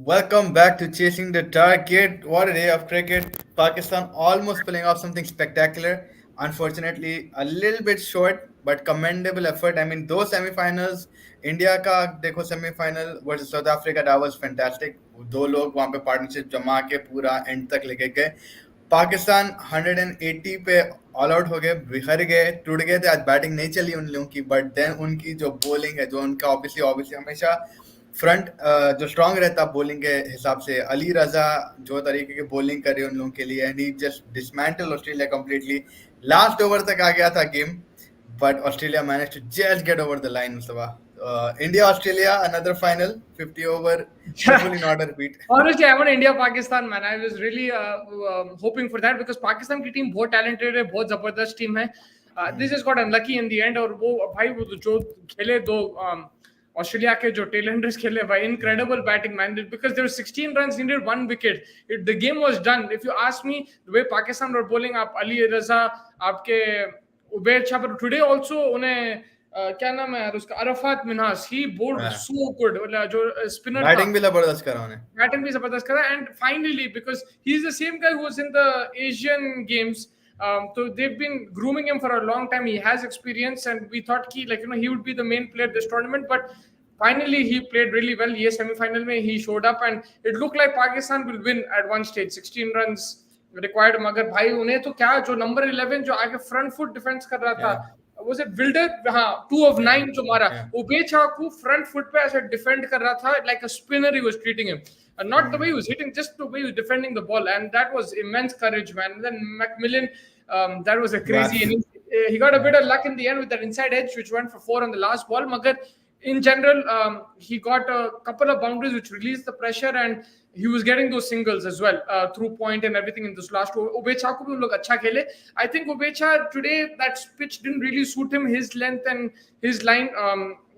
Welcome back to Chasing the Target. What a day of cricket. Pakistan almost pulling off something spectacular. Unfortunately, a little bit short, but commendable effort. I mean, those semifinals, India का देखो semifinal versus South Africa, that was fantastic. दो लोग वहाँ पे partnership जमा के पूरा end तक लेके गए. पाकिस्तान 180 पे ऑल आउट हो गए, बिखर गए, टूट गए थे. आज बैटिंग नहीं चली उन लोगों की, बट देन उनकी जो बॉलिंग है, जो उनका ऑब्वियसली हमेशा फ्रंट जो स्ट्रांग रहता बॉलिंग के हिसाब से, अली रजा जो तरीके की बॉलिंग करे उन लोगों के लिए, and he just dismantle Australia completely. Last over तक आ गया था game, but Australia managed to just get over the line, Mustafa. India Australia, another final, 50 over, hopefully not a repeat. Honestly, I want India Pakistan, man. I was really hoping for that because Pakistan की team बहुत talented है, बहुत जबरदस्त team है. They just got unlucky in the end. और वो भाई वो जो खेले दो ऑस्ट्रेलिया के जो टेलेंडर्स खेले भाई, incredible batting, man. Because there were 16 runs, needed 1 wicket. The game was done. If you ask me, the way Pakistan were bowling, आप अली रजा, आपके उबैद शाह, today also उन्हें क्या नाम है उसका, Arafat Minhas, he bowled so good. जो स्पिनर बैटिंग भी जबरदस्त करा उन्हें, बैटिंग भी जबरदस्त करा. And finally, because he is the same guy who was in the Asian games, so they've been grooming him for a long time. He has experience, and we thought he would be the main player this tournament, but finally he played really well. Yes, semi-final mein he showed up, and it looked like Pakistan will win at one stage. 16 runs required, मगर भाई उन्हें तो क्या, जो number 11 जो आगे front foot defence कर रहा था, was it Wilder? हाँ, 2 of 9 जो मारा, उबैद शाह को फ्रंट फुट पे ऐसे डिफेंड कर रहा था, like a spinner he was treating him. Not the way he was hitting, just the way he was defending the ball, and that was immense courage, man. And then Macmillan, that was a crazy innings. He got a bit of luck in the end with that inside edge, which went for 4 on the last ball. Magar, in general, he got a couple of boundaries which released the pressure, and he was getting those singles as well through point and everything in this last over. Ubaid Shah ko bhi log acha khele. I think Ubaid Shah today, that pitch didn't really suit him, his length and his line.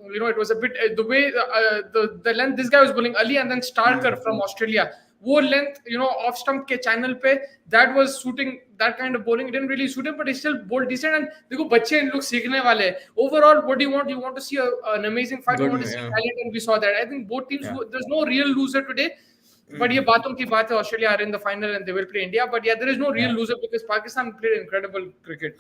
It was a bit the way the length this guy was bowling, Ali and then Starker from Australia. वो length, off stump के channel पे, that was suiting that kind of bowling. It didn't really suit him, but he still bowled decent. And देखो बच्चे इन लोग सीखने वाले. Overall, what do you want? You want to see an amazing fight. You want to see talent, and we saw that. I think both teams. There's no real loser today. But ये बातों की बात है. Australia are in the final and they will play India. But there is no real loser because Pakistan played incredible cricket.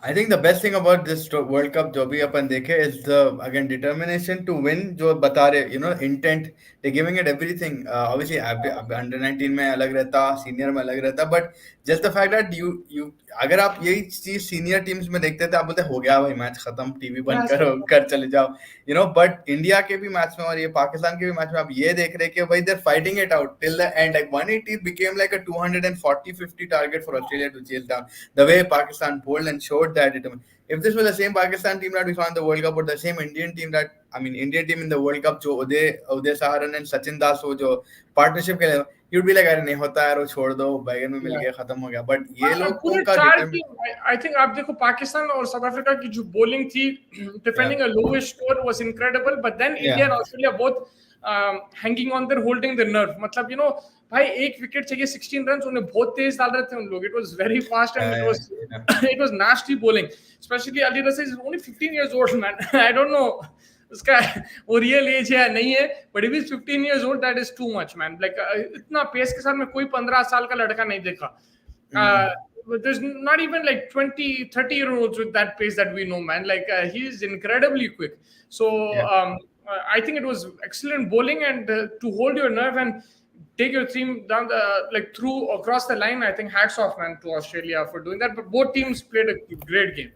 I think the best thing about this World Cup जो भी अपन देखे is the again determination to win. जो बता रहे, intent, they're giving it everything. Obviously under 19 में अलग रहता, senior में अलग रहता, but just the fact that you अगर आप यही चीज सीनियर टीम्स में देखते थे, आप बोलते हो गया भाई मैच खत्म, टीवी बंद करो, घर चले जाओ, बट इंडिया के भी मैच में और ये पाकिस्तान के भी मैच में आप ये देख रहे कि भाई they're fighting it out till the end. Like 180 became like a 240-50 target for Australia to chase down. The way Pakistan bowled and showed that if this was the same Pakistan team that we saw in the World Cup or the same Indian team Indian team in the World Cup जो उदय सहारन and Sachin दास वो जो partnership के लिए, you'd be like अरे नहीं होता यार, वो छोड़ दो, बैगन में मिल गया, खत्म हो गया. बट ये लोग I think आप देखो पाकिस्तान और साउथ अफ्रीका की जो बॉलिंग थी, defending a lowest score was incredible, but then India and Australia both hanging on there, holding their nerve. मतलब भाई एक विकेट चाहिए, 16 रन, उन्हें बहुत तेज डाल रहे थे उन लोग. It was very fast and it was nasty bowling. Especially Ali Rasa is only 15 years old, man. I don't know उसका वो रियल एज है नहीं है, but if he's 15 years old, that is too much, man. Like इतना pace के साथ में कोई 15 साल का लड़का नहीं देखा. There's not even like 20-30-year-olds with that pace that we know, man. Like he's incredibly quick. So I think it was excellent bowling, and to hold your nerve and take your team down through across the line, I think hats off, man, to Australia for doing that. But both teams played a great game.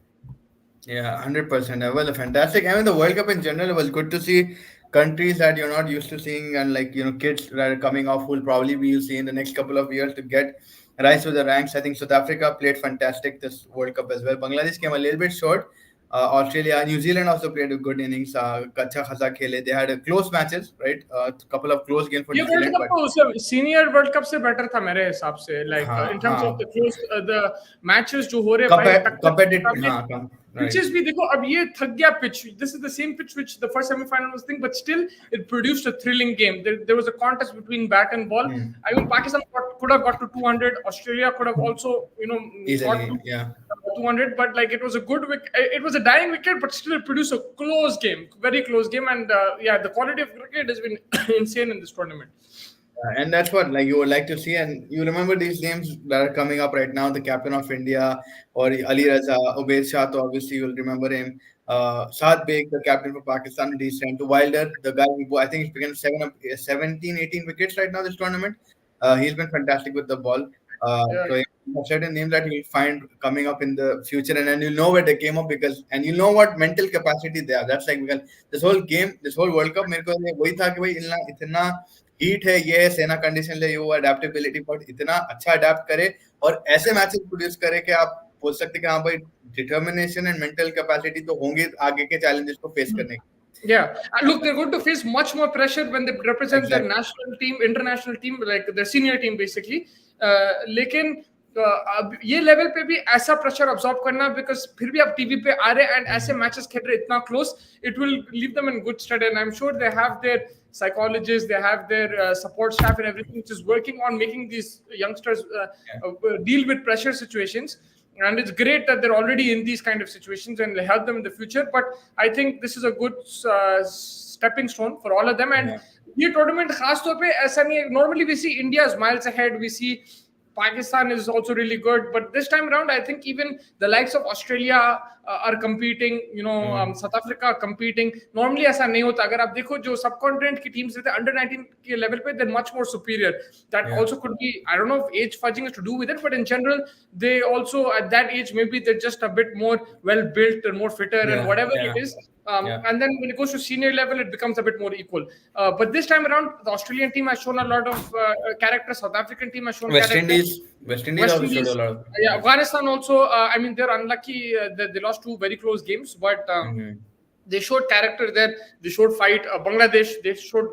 Yeah, 100%. Well, fantastic. I mean, the World Cup in general, it was good to see countries that you're not used to seeing, and kids that are coming off who will probably be you see in the next couple of years to get rise to the ranks. I think South Africa played fantastic this World Cup as well. Bangladesh came a little bit short. Australia, New Zealand also played a good innings. Kacha khasa khele. They had close matches, right? A couple of close games for New Zealand. Senior World Cup से better था मेरे हिसाब से. Like in terms of the close the matches जो हो रहे competitive. Pitches भी देखो, अब ये थक गया pitch. This is the same pitch which the first semi-final was thing, but still it produced a thrilling game. There was a contest between bat and ball. I mean, Pakistan could have got to 200. Australia could have also, easily, got to 200. But like it was a good wicket. It was a dying wicket, but still it produced a close game, very close game. And the quality of cricket has been insane in this tournament. And that's what like you would like to see, and you remember these names that are coming up right now: the captain of India, or Ali Raza, Ubaid Shah. So obviously you'll remember him. Saad Beg, the captain for Pakistan, decent. Wilder, the guy who I think he's begun 17, 18 wickets right now this tournament. He's been fantastic with the ball. Yeah, So yeah, certain names that you'll find coming up in the future, and then you'll know where they came up because, and you know what mental capacity they have. That's like because this whole game, this whole World Cup, मेरे को वही था कि भाई इतना heat है, ये है, सेना कंडीशन ले, वो अडेप्टेबिलिटी, बट इतना अच्छा अडेप्ट करे और ऐसे मैचेस प्रोड्यूस करे कि आप बोल सकते कि हाँ भाई डिटर्मिनेशन एंड मेंटल कैपेसिटी तो होंगे आगे के चैलेंजेस को फेस करने की। yeah. Look, they're going to face much more pressure when they represent their exactly. national team, international team, like their senior team, basically. लेकिन अब ये लेवल पे भी ऐसा प्रेशर अब्सॉर्ब करना, बिकॉज फिर भी आप टीवी पे आ रहे एंड ऐसे मैचेस खेल रहे इतना close, it will leave them in good stead, and I am sure they have their psychologists, they have their support staff and everything, which is working on making these youngsters deal with pressure situations. And it's great that they're already in these kind of situations and help them in the future. But I think this is a good stepping stone for all of them. And ये tournament खास तौर पे ऐसा नहीं है, normally we see India is miles ahead, we see Pakistan is also really good, but this time around, I think even the likes of Australia are competing. You know, South Africa competing. Normally, ऐसा नहीं होता. अगर आप देखो जो subcontinent की teams रहते हैं under 19 के level पे, they're much more superior. That also could be, I don't know if age fudging is to do with it, but in general, they also at that age maybe they're just a bit more well built and more fitter and whatever it is. And then when it goes to senior level, it becomes a bit more equal. But this time around, the Australian team has shown a lot of character. South African team has shown West character. Indies, West Indies West also showed a Indies, lot of yeah, Afghanistan also. I mean, they're unlucky that they lost two very close games, but they showed character there. They showed fight. Bangladesh, they showed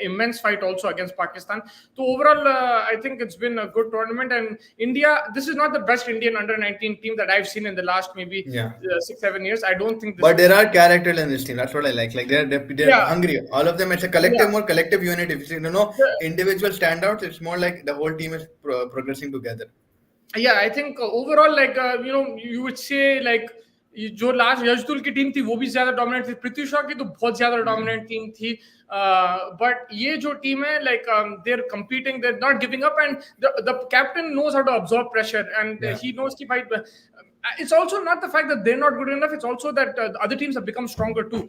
immense fight also against Pakistan. So overall, I think it's been a good tournament. And India, this is not the best Indian under 19 team that I've seen in the last maybe 6-7 years. I don't think this. But there are characters in this team. That's what I like. Like they're hungry. All of them. It's a collective, more collective unit. If you know individual standouts, it's more like the whole team is progressing together. Yeah, I think overall, like you know, you would say like जो last यशदुल की team थी वो भी ज्यादा dominant थी, पृथ्वी शॉ की तो बहुत ज्यादा डोमिनेंट टीम थी, बट ये जो टीम है like they are competing, they are not giving up, and the captain knows how to absorb pressure, and he knows कि भाई it's also not the fact that they're not good enough, it's also that the other teams have become stronger too,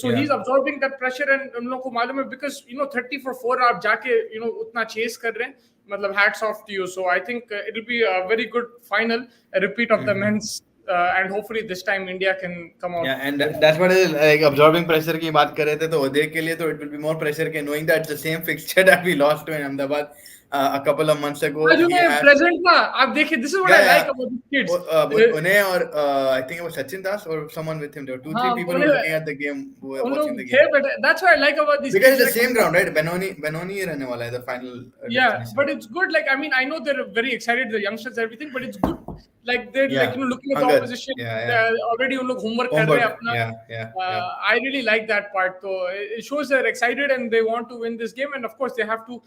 so he's absorbing that pressure, and उन लोगों को मालूम है because you know 30 for 4 आप जाके you know उतना chase कर रहे हैं, मतलब hats off to you. So I think it'll be a very good final, a repeat of the men's, and hopefully this time India can come out. Yeah, and that's what is like absorbing pressure की बात कर रहे थे, तो उदय के लिए तो it will be more pressure के knowing that it's the same fixture that we lost to in Ahmedabad a couple of months ago. Present ना आप देखिए, this is what I like about these kids. उन्हें और I think it was Sachin Das or someone with him. There were 2-3 people who were looking at the game, who were watching the game. But that's what I like about these because kids. It's the same ground, right? Benoni ही रहने वाला है the final. Yeah, but it's good. Like I mean, I know they're very excited, the youngsters, everything, but it's good. Like they're like you know looking at the opposition. Already उन लोग homework कर रहे हैं अपना. I really like that part. So it shows they're excited and they want to win this game, and of course they have to.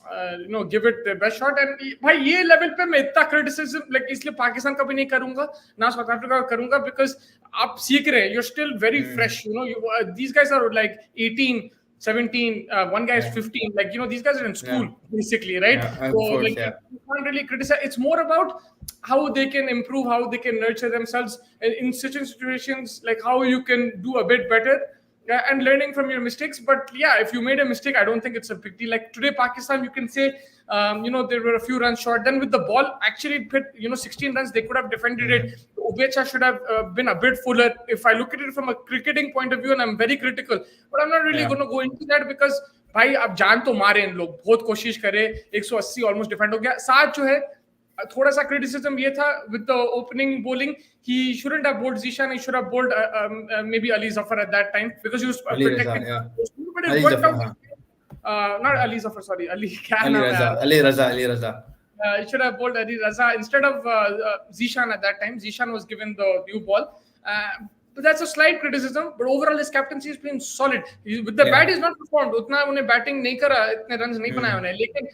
You know, give it their best shot. And भाई ये level पे मैं इतना criticism like इसलिए पाकिस्तान का भी नहीं करूंगा ना साउथ अफ्रीका का करूंगा, बिकॉज आप सीख रहे हैं, you're still very fresh, you know, these guys are like 18 17, one guy is 15, like you know these guys are in school basically, right? So like you can't really criticize. It's more about how they can improve, how they can nurture themselves in certain situations, like how you can do a bit better. And learning from your mistakes. But yeah, if you made a mistake, I don't think it's a big deal. Like today, Pakistan, you can say, you know, there were a few runs short. Then with the ball, actually, you know, 16 runs, they could have defended it. Ubecha should have been a bit fuller. If I look at it from a cricketing point of view, and I'm very critical, but I'm not really going to go into that because, भाई अब जान तो मारे इन लोग, बहुत कोशिश करे, 180 almost defend हो गया. साथ जो है थोड़ा सा क्रिटिसिज्म ये था with the opening bowling, he shouldn't have bowled Zishan, he should have bowled maybe Ali Zafar at that time because he was protecting. But it worked out. Not Ali Zafar, sorry, Ali Raza. He should have bowled Ali Raza instead of Zishan at that time. Zishan was given the new ball. But that's a slight criticism. But overall, his captaincy has been solid. With the bat, he's not performed. उतना उन्हें batting नहीं करा, इतने runs नहीं बनाए उन्हें. लेकिन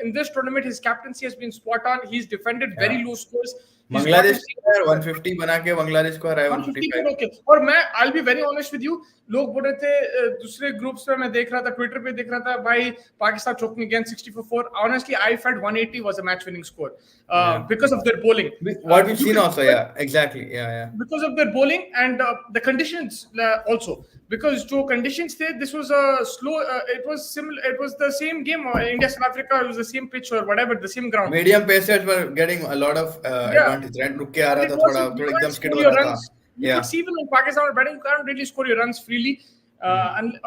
in this tournament, his captaincy has been spot on. He's defended very low scores. He's got Bangladesh his team यार together. 150 बना के बांग्लादेश को हराया 150 155। करोड़ के। और मैं I be very honest with you, लोग बोल रहे थे दूसरे ग्रुप्स पे, मैं देख रहा था ट्विटर पे, देख रहा था भाई Pakistan choking against 64 4। Honestly I felt 180 was a match winning score Yeah. Because of their bowling. What we've You seen can also, yeah, exactly. Yeah, yeah. because of their bowling and the conditions also, because to conditions there, this was a slow it was similar, it was the same game, India South Africa, it was the same pitch or whatever, the same ground. Medium pacers were getting a lot of Yeah, advantage, right? रुक के आ and रहा it था थोड़ा wasn't, you थोड़ा can't एकदम skid score हो your रहा था. runs. You could Yeah. see even when Pakistan were batting, you can't really score your runs freely. And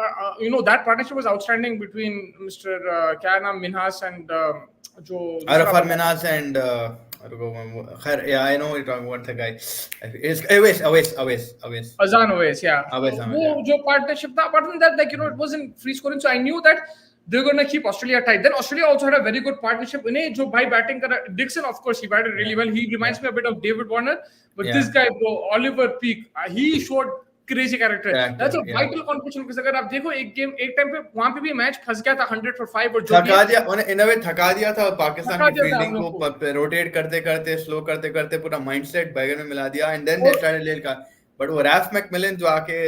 you know, that partnership was outstanding between Mr. Kya naam, Minhas and jo dusra Arafat banda, Minhas and yeah, I know what you're talking about the guy. It's Awais. Azan Owais, yeah. Awais Ahmed, वो yeah. जो partnership था, apart from that, like, you know, it wasn't free scoring, so I knew that they're going to keep Australia tight. Then Australia also had a very good partnership. इन्हें जो भाई batting कर रहा, Dixon, of course, he batted really Yeah. well. He reminds Yeah. me a bit of David Warner, but this Yeah. guy, bro, Oliver Peak, he showed crazy character. That's Character, a yeah. vital competition because अगर आप देखो एक game एक time पे वहां पे भी match फंस गया था 100 for 5 और जो भी थका है, दिया उन्हें, इन अ वे थका दिया था पाकिस्तान थका की दिया था हम फील्डिंग लोग को। को रोटेट करते करते स्लो करते करते पूरा माइंडसेट बैगन में मिला दिया एंड देन दे और स्टार्टेड लेल का. बट वो रैफ मैकमिलन जो आके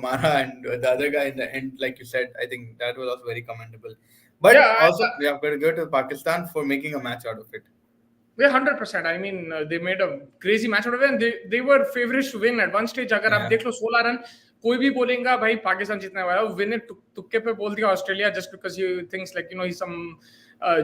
मारा and the other guy in the end like you said, I think that was also very commendable. But yeah, also we have to go to Pakistan for making a match out of it. Yeah, 100%. I mean, they made a crazy match out of it, and they were favorites to win at one stage. अगर आप Yeah. देख लो 16 run, कोई भी बोलेगा भाई पाकिस्तान जीतने वाला है, विन इट तुक्के पे बोल दिया Australia just because he thinks like, you know, he's some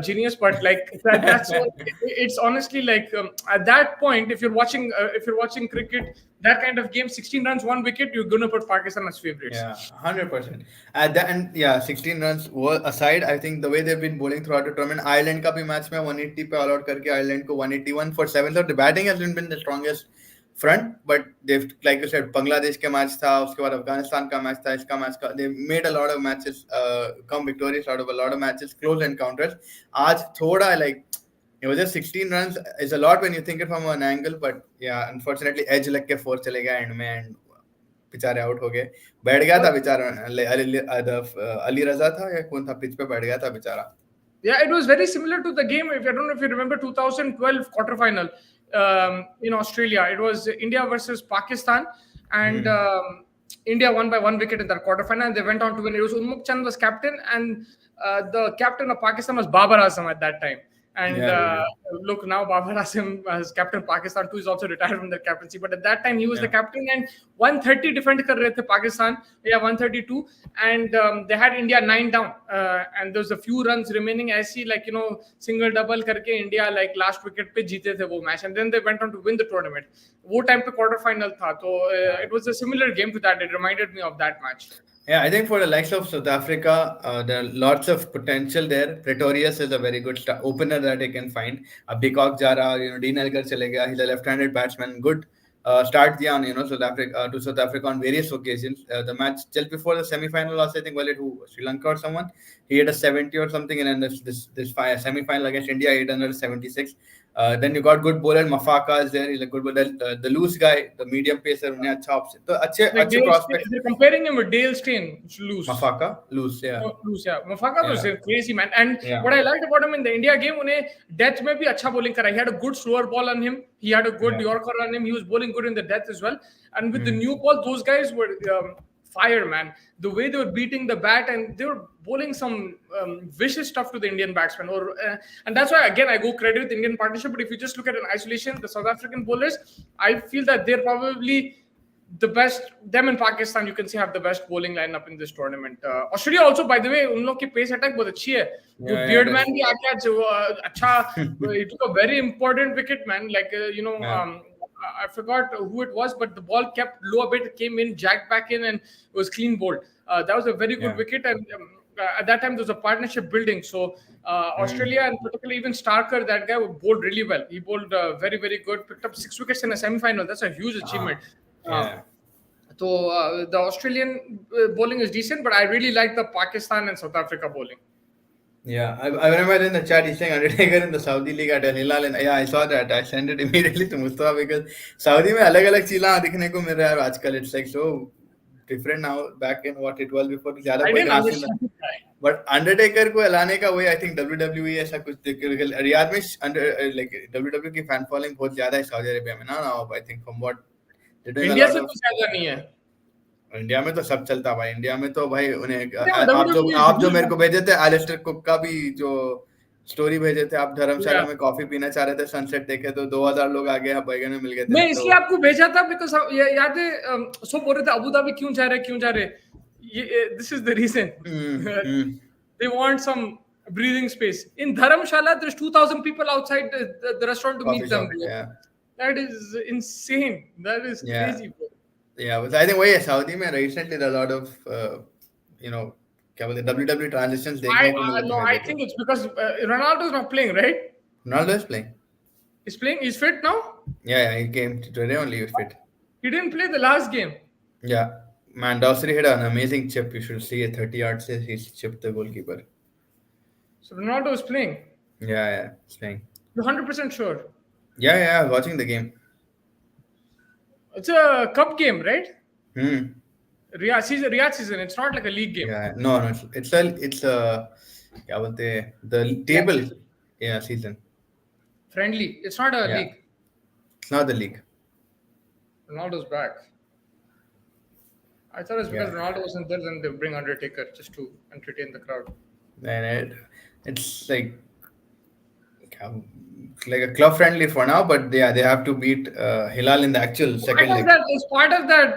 genius, but like that's what, it's honestly like at that point, if you're watching cricket, that kind of game, 16 runs, 1 wicket, you're gonna put Pakistan as favorites. Yeah, 100%. At the end, yeah, 16 runs were aside, I think the way they've been bowling throughout the tournament, Ireland का भी match में 180 पे all out करके Ireland को 181 for 7. So the batting hasn't been the strongest front, but they've, like you said, Bangladesh का match था, उसके बाद अफगानिस्तान का मैच था, इसका मैच का, they made a lot of matches, come victorious out of a lot of matches, close encounters. आज थोड़ा like it was just 16 runs is a lot when you think it from an angle, but yeah, unfortunately edge लग के 4 चले गया and में and बेचारे out हो गए. बैठ गया था बेचारा अली रजा था या कौन था, पिच पे बैठ गया था बेचारा. Yeah, it was very similar to the game. If I don't know if you remember 2012 quarterfinal in Australia, it was India versus Pakistan, and India won by 1 wicket in that quarterfinal. And they went on to win. It was Unmukt Chand was captain, and the captain of Pakistan was Babar Azam at that time. And Yeah. look, now Babar Azam has captain Pakistan too. He's also retired from the captaincy. But at that time, he was the Yeah. captain, and 130 defend kar rahe the Pakistan. Yeah, 132. And they had India 9 down. And there was a few runs remaining. I see, like, you know, single double karke India, like, last wicket pe jeete the wo match. And then they went on to win the tournament. Wo time pe quarter final tha. So it was a similar game to that. It reminded me of that match. Yeah, I think for the likes of South Africa, there are lots of potential there. Pretorius is a very good opener that they can find. Peacock Jara, Dean Elgar chale gaya. He's a left-handed batsman. Good start diya on South Africa on various occasions. The match just before the semi-final last, I think, well, Sri Lanka or someone, he had a 70 or something, and then this semi-final against India, he had another 76. Then you got good bowler Mafaka is there. He's a good bowler. The loose guy, the medium pacer, उन्हें अच्छा option. तो अच्छे prospects. They're comparing him with Dale Steyn, loose. Mafaka, loose, yeah. Loose, yeah. Mafaka was Yeah. a crazy man. And Yeah. what I liked about him in the India game, उन्हें death में भी अच्छा bowling करा. He had a good slower ball on him. He had a good Yeah. Yorker on him. He was bowling good in the death as well. And with the new ball, those guys were fire, man. The way they were beating the bat, and they were bowling some vicious stuff to the Indian batsmen. And that's why, again, I go credit with the Indian partnership. But if you just look at an isolation, the South African bowlers, I feel that they're probably the best. Them and Pakistan, you can say, have the best bowling lineup in this tournament. Australia also, by the way, उन लोग की pace attack बहुत अच्छी है. Yeah, Beardman that's- भी आके आज अच्छा, he took a very important wicket, man. Like Yeah. I forgot who it was, but the ball kept low a bit, came in, jacked back in, and it was clean bowled. That was a very good Yeah. wicket, and at that time there was a partnership building. So Australia, and particularly even Starker, that guy bowled really well. He bowled very, very good. Picked up 6 wickets in a semi-final. That's a huge achievement. Yeah. So the Australian bowling is decent, but I really like the Pakistan and South Africa bowling. Yeah, I remember in the chat he's saying Undertaker in the Saudi League at Al Hilal, and yeah, I saw that. I sent it immediately to Mustafa because Saudi में अलग-अलग चीज़ें दिखने को मिल रहा है आजकल. It's like so different now back in what it was before. ज्यादा I कोई didn't खास नहीं था. understand that. बट अंडरटेकर को हलाने का वही आई थिंक WWE ऐसा कुछ रियाद में अंडर लाइक WWE की फैन फॉलोइंग बहुत ज्यादा है सऊदी अरेबिया में ना. I think from what they doing a India lot से ऑफ. कुछ ज्यादा नहीं है। इंडिया में तो सब चलता भाई. इंडिया में तो भाई उन्हें WWE is आप जो huge, मेरे को man. भेजे थे एलिस्टर कुक का भी जो स्टोरी भेजे थे. आप धर्मशाला Yeah. में कॉफी पीना चाह रहे थे सनसेट देखे तो 2000 लोग आगे आप बैगन में मिल गए थे मैं तो. इसलिए आपको भेजा था बिकॉज याद है सब बोल रहे थे अबू धाबी क्यों जा रहे क्यों जा रहे, ये this is the reason. Hmm. They want some breathing space in Dharamshala. There's 2000 people outside the restaurant to coffee meet them, shop. bro. या That is insane. That is या crazy, bro. या बस आई थिंक वही है Saudi में recently a lot of you know क्या बोलते हैं WWE ट्रांजिशंस देखने को मिले No, तुम्हें I देखो. think it's because Ronaldo is not playing, right? Ronaldo is playing. He's playing. He's fit now. Yeah, he came today only. He was fit. He didn't play the last game. Yeah, man, Dawsari hit an amazing chip. You should see a 30 yards. He's chipped the goalkeeper. So Ronaldo is playing. Yeah, he's playing. You're 100% sure. Yeah, watching the game. It's a cup game, right? Hmm. Riyadh season. It's not like a league game. Yeah, no, it's a क्या बोलते हैं the Riyadh table. season. Yeah, season. Friendly. It's not a Yeah, league. it's not the league. Ronaldo's back. I thought it's because Yeah, Ronaldo wasn't there, then they bring Undertaker just to entertain the crowd. and it's like a club friendly for now, but yeah, they have to beat Hilal in the actual second leg. It's part of that.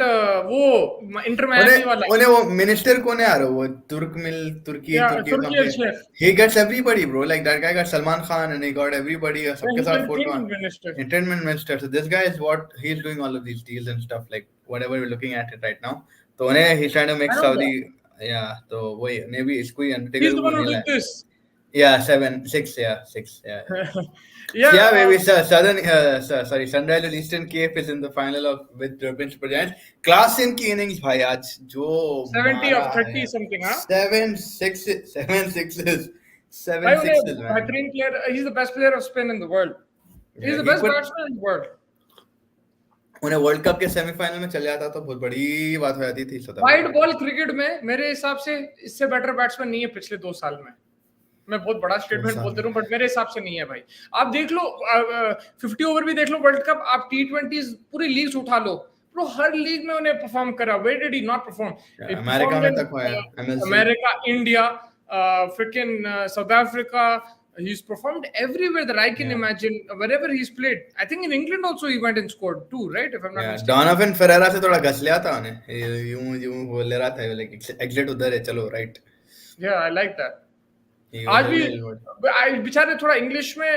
वो Inter Miami वाला. उन्हें वो minister कौन है यार वो तुर्की Yeah, Turki Turkey something. chef. He gets everybody, bro. Like that guy got Salman Khan and he got everybody. Yeah, सबके he's साथ an photo. entertainment minister. Entertainment minister. So this guy is what he's doing all of these deals and stuff like whatever we're looking at it right now. तो उन्हें he's trying to make I know Saudi. Yeah, तो वही maybe इसको ही Undertaker He's the को one who मिला did है. this. Yeah, 6. Yeah, 6. Yeah. Yeah. Yeah, maybe Sunrisers Eastern Cape is in the final of with Durban Super Giants. Class इनकी innings भाई आज जो 70 मारा of 30 है. something, huh? 7 6 7 sixes. भाई 7 उन्हें sixes, man. बेहतरीन player. He's the best player of spin in the world. He's Yeah, the he best put batsman in the world. उन्हें वर्ल्ड कप के सेमीफाइनल में चल जाता तो बहुत बड़ी बात हो जाती थी सदा. वाइड बॉल क्रिकेट में मेरे हिसाब से इससे बेटर बैट्समैन नहीं है पिछले 2 साल में. मैं बहुत बड़ा स्टेटमेंट बोलते रहूं बट मेरे हिसाब से नहीं है भाई. आप देख लो 50 ओवर भी देख लो वर्ल्ड कप. आप T20s पूरी लीग्स उठा लो ब्रो. हर लीग में उन्हें परफॉर्म करा. Where did he not perform? America में तक हुआ है. America, India, freaking South Africa. He's performed everywhere that I can imagine. Wherever he's played, I think in England also he went and scored too, right? If I'm not mistaken. Donovan Ferreira से थोड़ा घस लिया था उन्हें. यूं बोल ले रहा था लाइक एग्जिट उधर है चलो right. Yeah, I like that. आज भी बेचारे थोड़ा इंग्लिश में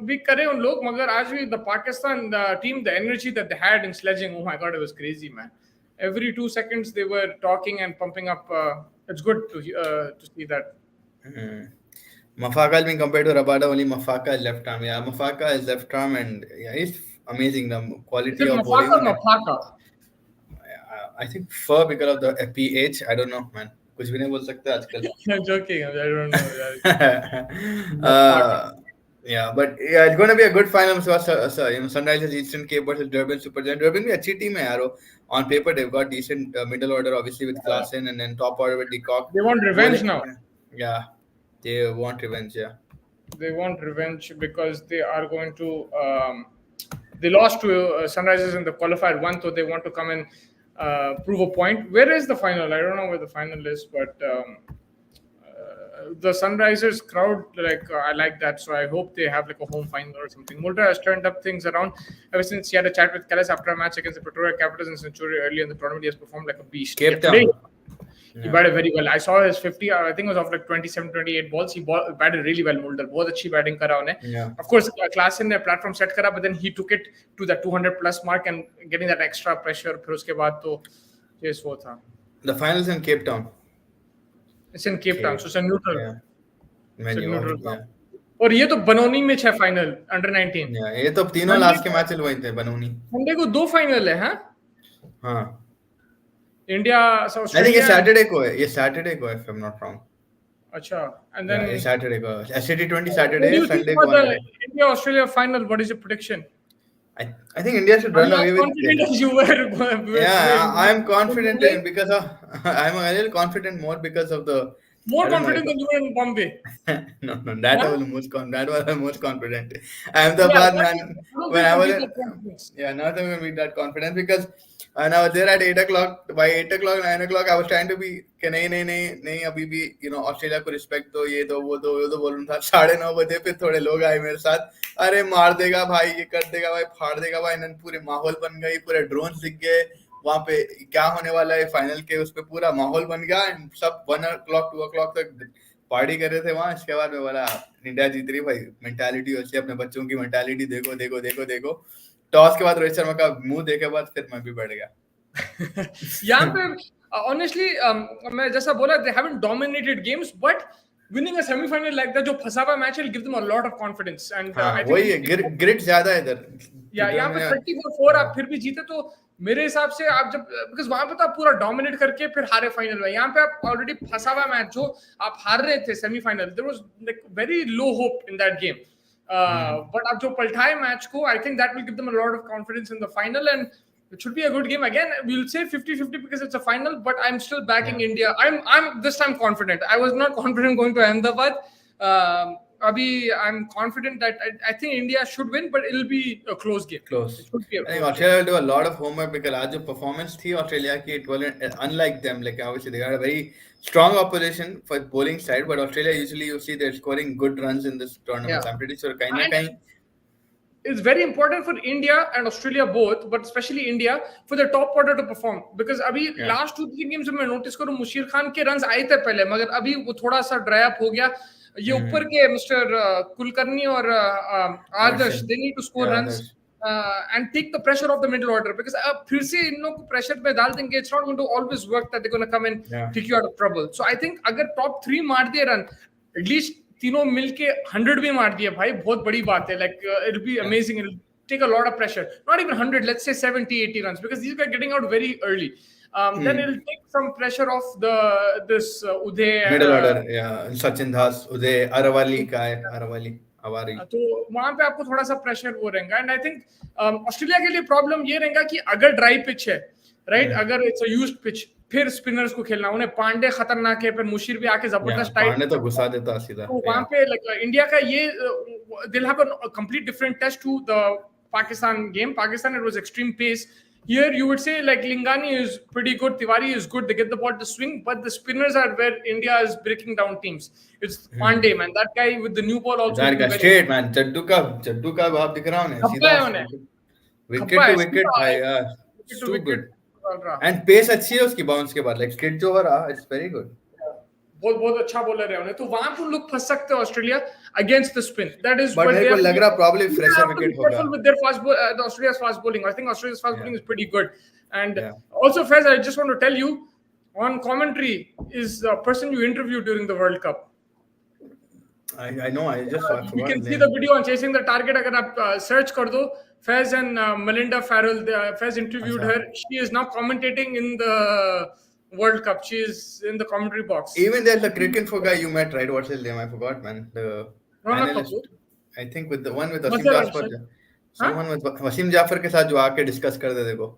भी करे उन लोग मगर आज भी the Pakistan team, the energy that they had in sledging, oh my god, it was crazy, man. Every 2 seconds they were talking and pumping up. It's good to see that. Mafaka has been compared to Rabada. Only Mafaka is left arm. Yeah, Mafaka is left arm and yeah, he's amazing. The quality of bowling. Mafaka? I think fur because of the PH. I don't know, man. कुछ भी नहीं बोल सकते आजकल. I'm joking. I don't know. Yeah, but yeah, it's going to be a good final. So you know, Sunrisers Eastern Cape versus Durban Super Giants. Durban भी अच्छी team है यारो. On paper, they've got decent middle order, obviously with Klaasen, and then top order with De Kock. They want revenge now. Yeah, they want revenge. Yeah, they want revenge because they are going to. They lost to Sunrisers in the qualifier 1, so they want to come and prove a point. Where is the final? I don't know where the final is, but the Sunrisers crowd, I like that. So I hope they have like a home final or something. Mulder has turned up things around ever since he had a chat with Kellis after a match against the Pretoria Capitals in Century early in the tournament. He has performed like a beast. Cape Town. He batted very well. I saw his 50, I think it was off like 27, 28 balls. He batted really well, Mulder. बहुत अच्छी batting करा उन्हें. Yeah. Of course, Klaasen ने platform set करा, but then he took it to that 200 plus mark and getting that extra pressure. फिर उसके बाद तो yes वो था. The finals in Cape Town. It's in Cape Town, so it's a neutral. Yeah. It's a neutral yeah. और ये तो बनोनी में 6 फाइनल अंडर 19. Yeah, ये तो तीनों लास्ट के मैच हुए थे बनोनी. संडे को 2 फाइनल है. हाँ. इंडिया I think ये सैटरडे को है. ये सैटरडे को है if I'm not wrong. अच्छा. And then ये सैटरडे को. SCT20 सैटरडे है, संडे को. India Australia final, what is your prediction? I think India should I'm run not away with. confident as you were Yeah, I'm with confident Mumbai. in because of I'm a little confident more because of the I More don't know. confident than you were in Bombay. No, that I Huh? was the that was the most confident. Yeah, Ahmedabad that man, is, I don't when think I you can was beat in, that confidence. yeah, not even with that confidence because when I was there at 8 o'clock, by 8 o'clock, 9 o'clock, I was trying to be कि नहीं अभी भी Australia को respect दो ये दो वो दो बोल रहा था 9:30 बजे फिर थोड़े लोग आए मेरे साथ अरे मार देगा भाई ये कर देगा भाई फाड़ देगा भाई पूरे माहौल बन गई पूरे ड्रोन दिख गए वहां पे क्या होने वाला है फाइनल के उस पे पूरा माहौल बन गया एंड सब 1 o'clock 2 o'clock तक पार्टी कर रहे थे वहां इसके बाद में बोला इंडिया जीत रही भाई मेंटालिटी अच्छी अपने बच्चों की मेंटालिटी देखो देखो देखो देखो टॉस के बाद रोहित शर्मा का मुंह देखे बाद फिर मैं भी बैठ गया यहाँ पे ऑनेस्टली मैं जैसा बोला they haven't dominated games but winning a semi-final like that जो फंसा हुआ match will give them a lot of confidence and हाँ I think वही है ग्रिट ज्यादा है इधर या यहाँ पे 34-4 आप फिर भी जीते तो मेरे हिसाब से आप जब बिकॉज वहां पे तो आप पूरा डोमिनेट करके फिर हारे फाइनल में यहाँ पे आप ऑलरेडी फंसा हुआ मैच जो आप हार रहे थे semifinal there was like very low hope in that game but आप जो पलटाए मैच को I think that will give them a lot of confidence in the final and it should be a good game again. We'll say 50-50 because it's a final, but I'm still backing India. I'm this time confident. I was not confident going to Ahmedabad. Abhi I'm confident that I think India should win, but it'll be a close game. Close. It should be a I think close game. Australia will do a lot of homework because आज जो performance थी Australia की it wasn't unlike them. Like obviously they got a very strong opposition for bowling side, but Australia usually you see they're scoring good runs in this tournament. Yeah. I'm pretty sure कहीं ना And कहीं it's very important for India and Australia both, but especially India for the top order to perform. Because अभी last 2-3 games में notice करूँ मुशीर खान के runs आए थे पहले मगर अभी वो थोड़ा सा dry up हो गया ये ऊपर के मिस्टर कुलकर्णी और आदर्श they need to score runs and take the pressure off the middle order because अब फिर से इन लोगों को pressure में डाल देंगे it's not going to always work that they're going to come and take you out of trouble. So I think अगर top 3 मार दिए run at least तीनों मिलके 100 भी मार दिए भाई बहुत बड़ी बात है like it'll be amazing it'll take a lot of pressure not even 100 let's say 70-80 runs because these guys are getting out very early then it'll take some pressure off this Uday middle order Sachin Das Uday Arawali का है Arawali Avari तो वहां पे आपको थोड़ा सा pressure वो रहेगा एंड आई थिंक ऑस्ट्रेलिया के लिए प्रॉब्लम ये रहेगा कि अगर ड्राई पिच है राइट अगर इट्स अ यूज्ड पिच फिर स्पिनर्स को खेलना उन्हें पांडे खतरनाक है फिर मुशीर भी आके जबरदस्त टाइट पांडे तो घुसा देता सीधा तो वहां पे लाइक इंडिया का ये they'll have a complete different test to the Pakistan game. Pakistan it was extreme pace. Here you would say like Lingani is pretty good, Tiwari is good. They get the ball to swing, but the spinners are where India is breaking down teams. It's Pandey man, that guy with the new ball also. That guy straight man, चड्डू का भाव दिख रहा है सीधा wicket to wicket भाई too good. And pace अच्छी है उसकी बाउंस के बाद like skid जो हो रहा it's very good. बहुत बहुत अच्छा बॉलर है उन्हें तो वहां पर लोग फंस सकते हैं Australia against the spin that is but मेरे को लग रहा प्रॉब्ली फ्रेशर विकेट होगा with their fast the Australia's fast bowling I think Australia's fast bowling is pretty good and also Faiz I just want to tell you on commentary is the person you interviewed during the World Cup I know I just forgot you can see the video on chasing the target अगर आप search कर दो Faiz and Melinda Farrell Faiz interviewed her she is now commentating in the World Cup. She is in the commentary box. Even there's a cricket for guy you met, right? What's his name? I forgot, man. The analyst. I think with the one with Wasim Jafar. Someone with Wasim Jafar के साथ जो आके discuss कर दे देखो.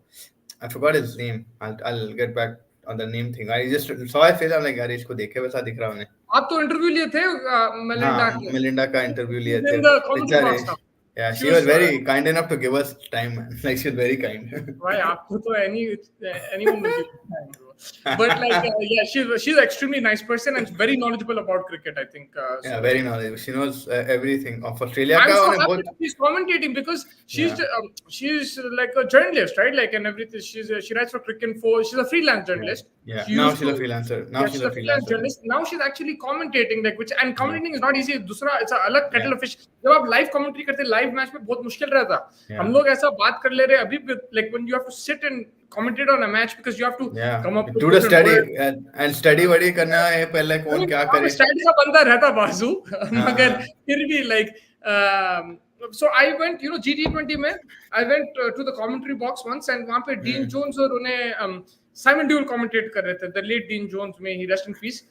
I forgot his name. I'll get back on the name thing. I just saw his face. I'm like, यार इसको देखे वैसा दिख रहा उन्हें. आप तो इंटरव्यू लिए थे मेलिंडा के. मेलिंडा का इंटरव्यू लिए थे. In the commentary box now. Yeah, she was very kind enough to give us time, man. Like she was very kind. Why? आपको तो anyone will give time, bro. But like, yeah, she's an extremely nice person and very knowledgeable about cricket. I think. Yeah, very knowledgeable. She knows everything of Australia. I'm so happy that she's commentating because she's like a journalist, right? Like and everything. She writes for Cricket Info. She's a freelance journalist. Yeah. Now she's a freelancer. Now she's a freelance journalist. Now she's actually commentating, like which and commentating is not easy. दूसरा it's a अलग kettle of fish. जब आप live commentary करते live match में बहुत मुश्किल रहता. हम लोग ऐसा बात कर ले रहे अभी like when you have to sit and commentate on a match because you have to come up do the study and study वड़ी करना है पहले कौन क्या करे. Study का बंदा रहता बाजू मगर फिर भी like so I went G20 में I went to the commentary box once and वहाँ पे Dean Jones और उन्हें Simon Dewey commentate कर रहे थे the late Dean Jones may he rest in peace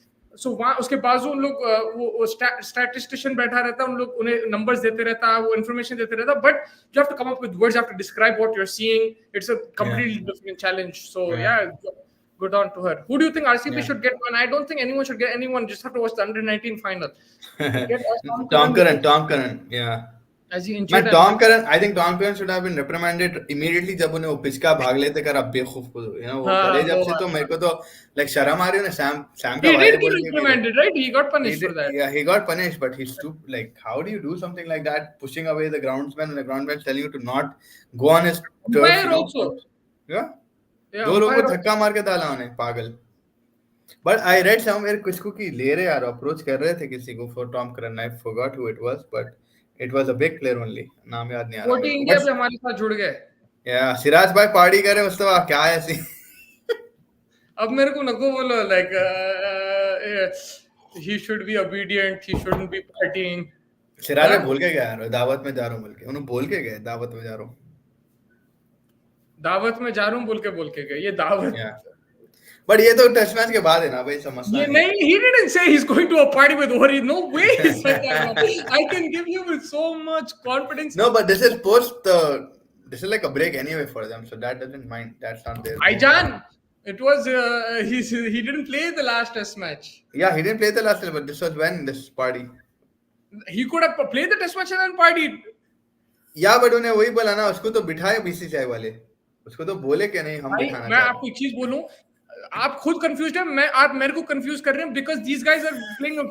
सो वहाँ उसके बाजू उन लोग वो स्टैटिस्टिशियन बैठा रहता है, उन लोग उन्हें नंबर्स देते रहता है, वो इन्फॉर्मेशन देते रहता है, but you have to come up with words, you have to describe what you are seeing. It's a Yeah, completely different challenge. So yeah, yeah, good on to her. Who do you think RCB yeah. should get one? I don't think anyone should get anyone. Just have to watch the under 19 final. Get Tom Tom Curran Curran, Tom Curran, yeah. as he injured Man, and Tom Curran, I think Tom Curran should have been reprimanded immediately जब उन्हें वो pitch का भाग लेते कर अब बेवकूफ को, वो हाँ करे जब वो से तो मेरे को तो like शर्म आ रही है ना, सैम का he भाई did get बोल के भी like reprimanded, right? He got he punished for did, that. yeah, he got punished, but he's too like, how do you do something like that, pushing away the groundsman and the groundsman telling you to not go on his turf, Umpire also. yeah, Yeah, दो लोगों umpire को also. धक्का मार के डाला उन्हें पागल. But I read somewhere किसको की ले रहे यार अप्रोच कर रहे थे किसी को for Tom Curran. I forgot who it was, but it was a big player only. नाम याद नहीं आ रहा कोटी मेरे को. इंडिया But पे हमारे साथ जुड़ गए. yeah, सिराज भाई पार्टी करे मुस्तफा क्या है ऐसी. अब मेरे को नको बोलो like he should be obedient, he shouldn't be partying. Siraj भाई हाँ? बोल के गया यार दावत में जा रहा हूँ बोल के. उन्होंने बोल के गए दावत में जा रहा हूँ. दावत में जा रहा हूँ बोल के गए. ये दावत. Yeah. But ये तो टेस्ट मैच के बाद है ना भाई, सब मसला ये नहीं है. नहीं, he didn't say he's going to a party with Ori. No way he said that, man. I can give you with so much confidence. No, but this is post this is like a break anyway for them, so that doesn't mind. That's not their main Aijan, problem. it was he didn't play the last test match. Yeah, he didn't play the last time, but this was when this party. He could have played the test match and then partied. या but उन्हें वही बोला ना, उसको तो बिठाए BCCI वाले, उसको तो बोले कि नहीं हम भाई बिठाना मैं चाहते आपको एक चीज बोलूं, आप खुद कंफ्यूज्ड हैं, मैं आप मेरे को कंफ्यूज कर रहे हैं because these guys are playing a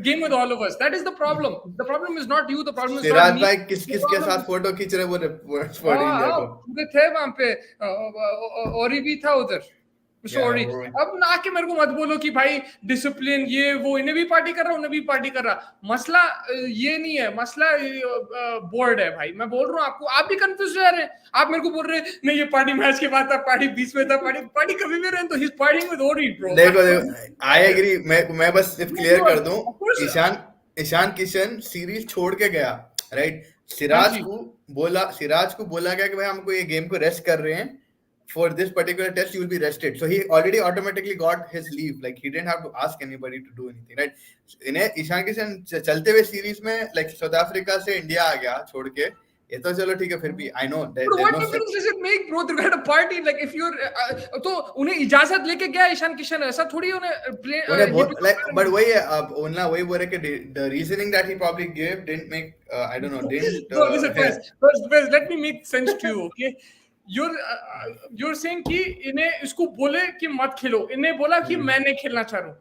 game with all of us. That is the problem. The problem is not you, the problem हैं. Is not Siraj me. भाई किस द किस के प्रॉब्लम साथ फोटो खींच रहे वो फॉर इंडिया हाँ को. पूरे थे वहां पे. और भी था उधर. Yeah, sorry. अब ना के मेरे को मत बोलो कि भाई डिसिप्लिन ये वो, इन्हें भी पार्टी कर रहा, उन्हें भी पार्टी कर रहा. मसला ये नहीं है, मसला बोर्ड है भाई. मैं बोल रहा हूँ आपको, आप भी कंफ्यूज हो रहे हैं. आप मेरे को बोल रहे हैं नहीं ये पार्टी मैच के बाद था, पार्टी बीच में था, पार्टी पार्टी कभी भी रहे तो ही इज पार्टिंग विद ओरी ब्रो. देखो देखो आई एग्री. मैं बस सिर्फ क्लियर कर दूं, ईशान ईशान किशन सीरीज छोड़ के गया, राइट. सिराज को बोला गया कि भाई हमको ये गेम को रेस्ट कर रहे हैं. For this particular test, you will be rested. So he already automatically got his leave. Like he didn't have to ask anybody to do anything, right? इन्हें ईशान किशन चलते हुए सीरीज में like साउथ अफ्रीका से India आ गया छोड़ के, ये तो चलो ठीक है फिर भी. I know But what difference does it make, bro? They had a party. Like if you're तो उन्हें इजाजत लेके गया ईशान किशन, ऐसा थोड़ी उन्हें play. like but वही है अब उन्हें वही बोल रहे कि the reasoning that he probably gave didn't make I don't know didn't No, listen, help. first, let me make sense to you, okay? You're saying कि इन्हें इसको बोले कि मत खेलो, इन्हें बोला कि मैं नहीं खेलना चाह रहा हूँ.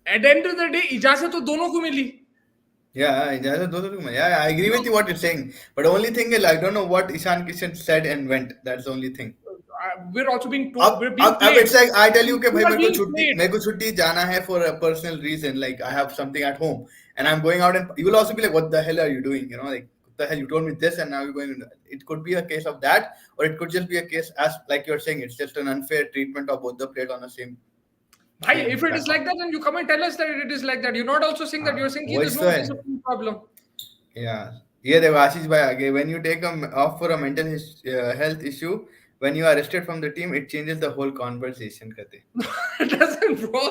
At the end of the day, इजाजत तो दोनों को मिली. Yeah, yeah, I agree with you what you're saying. But the only thing is, I don't know what Ishan Kishan said and went. That's the only thing. We're also being told, we're being अब played. it's like I tell you कि भाई We are being played. मेरे को छुट्टी जाना है for a personal reason, like I have something at home and I'm going out, and you will also be like, what the hell are you doing? You know, like what the hell, you told me this and now you're going. It could be a case of that, or it could just be a case as like you're saying, it's just an unfair treatment of both the players on the same. Bhai, if it is like that, then you come and tell us that it is like that. You're not also saying that. You're saying कि there's no discipline problem. Yeah. ये देखो आशीष भाई आगे, when you take off for a mental health issue, when you are arrested from the team, it changes the whole conversation. कहते. It doesn't, bro.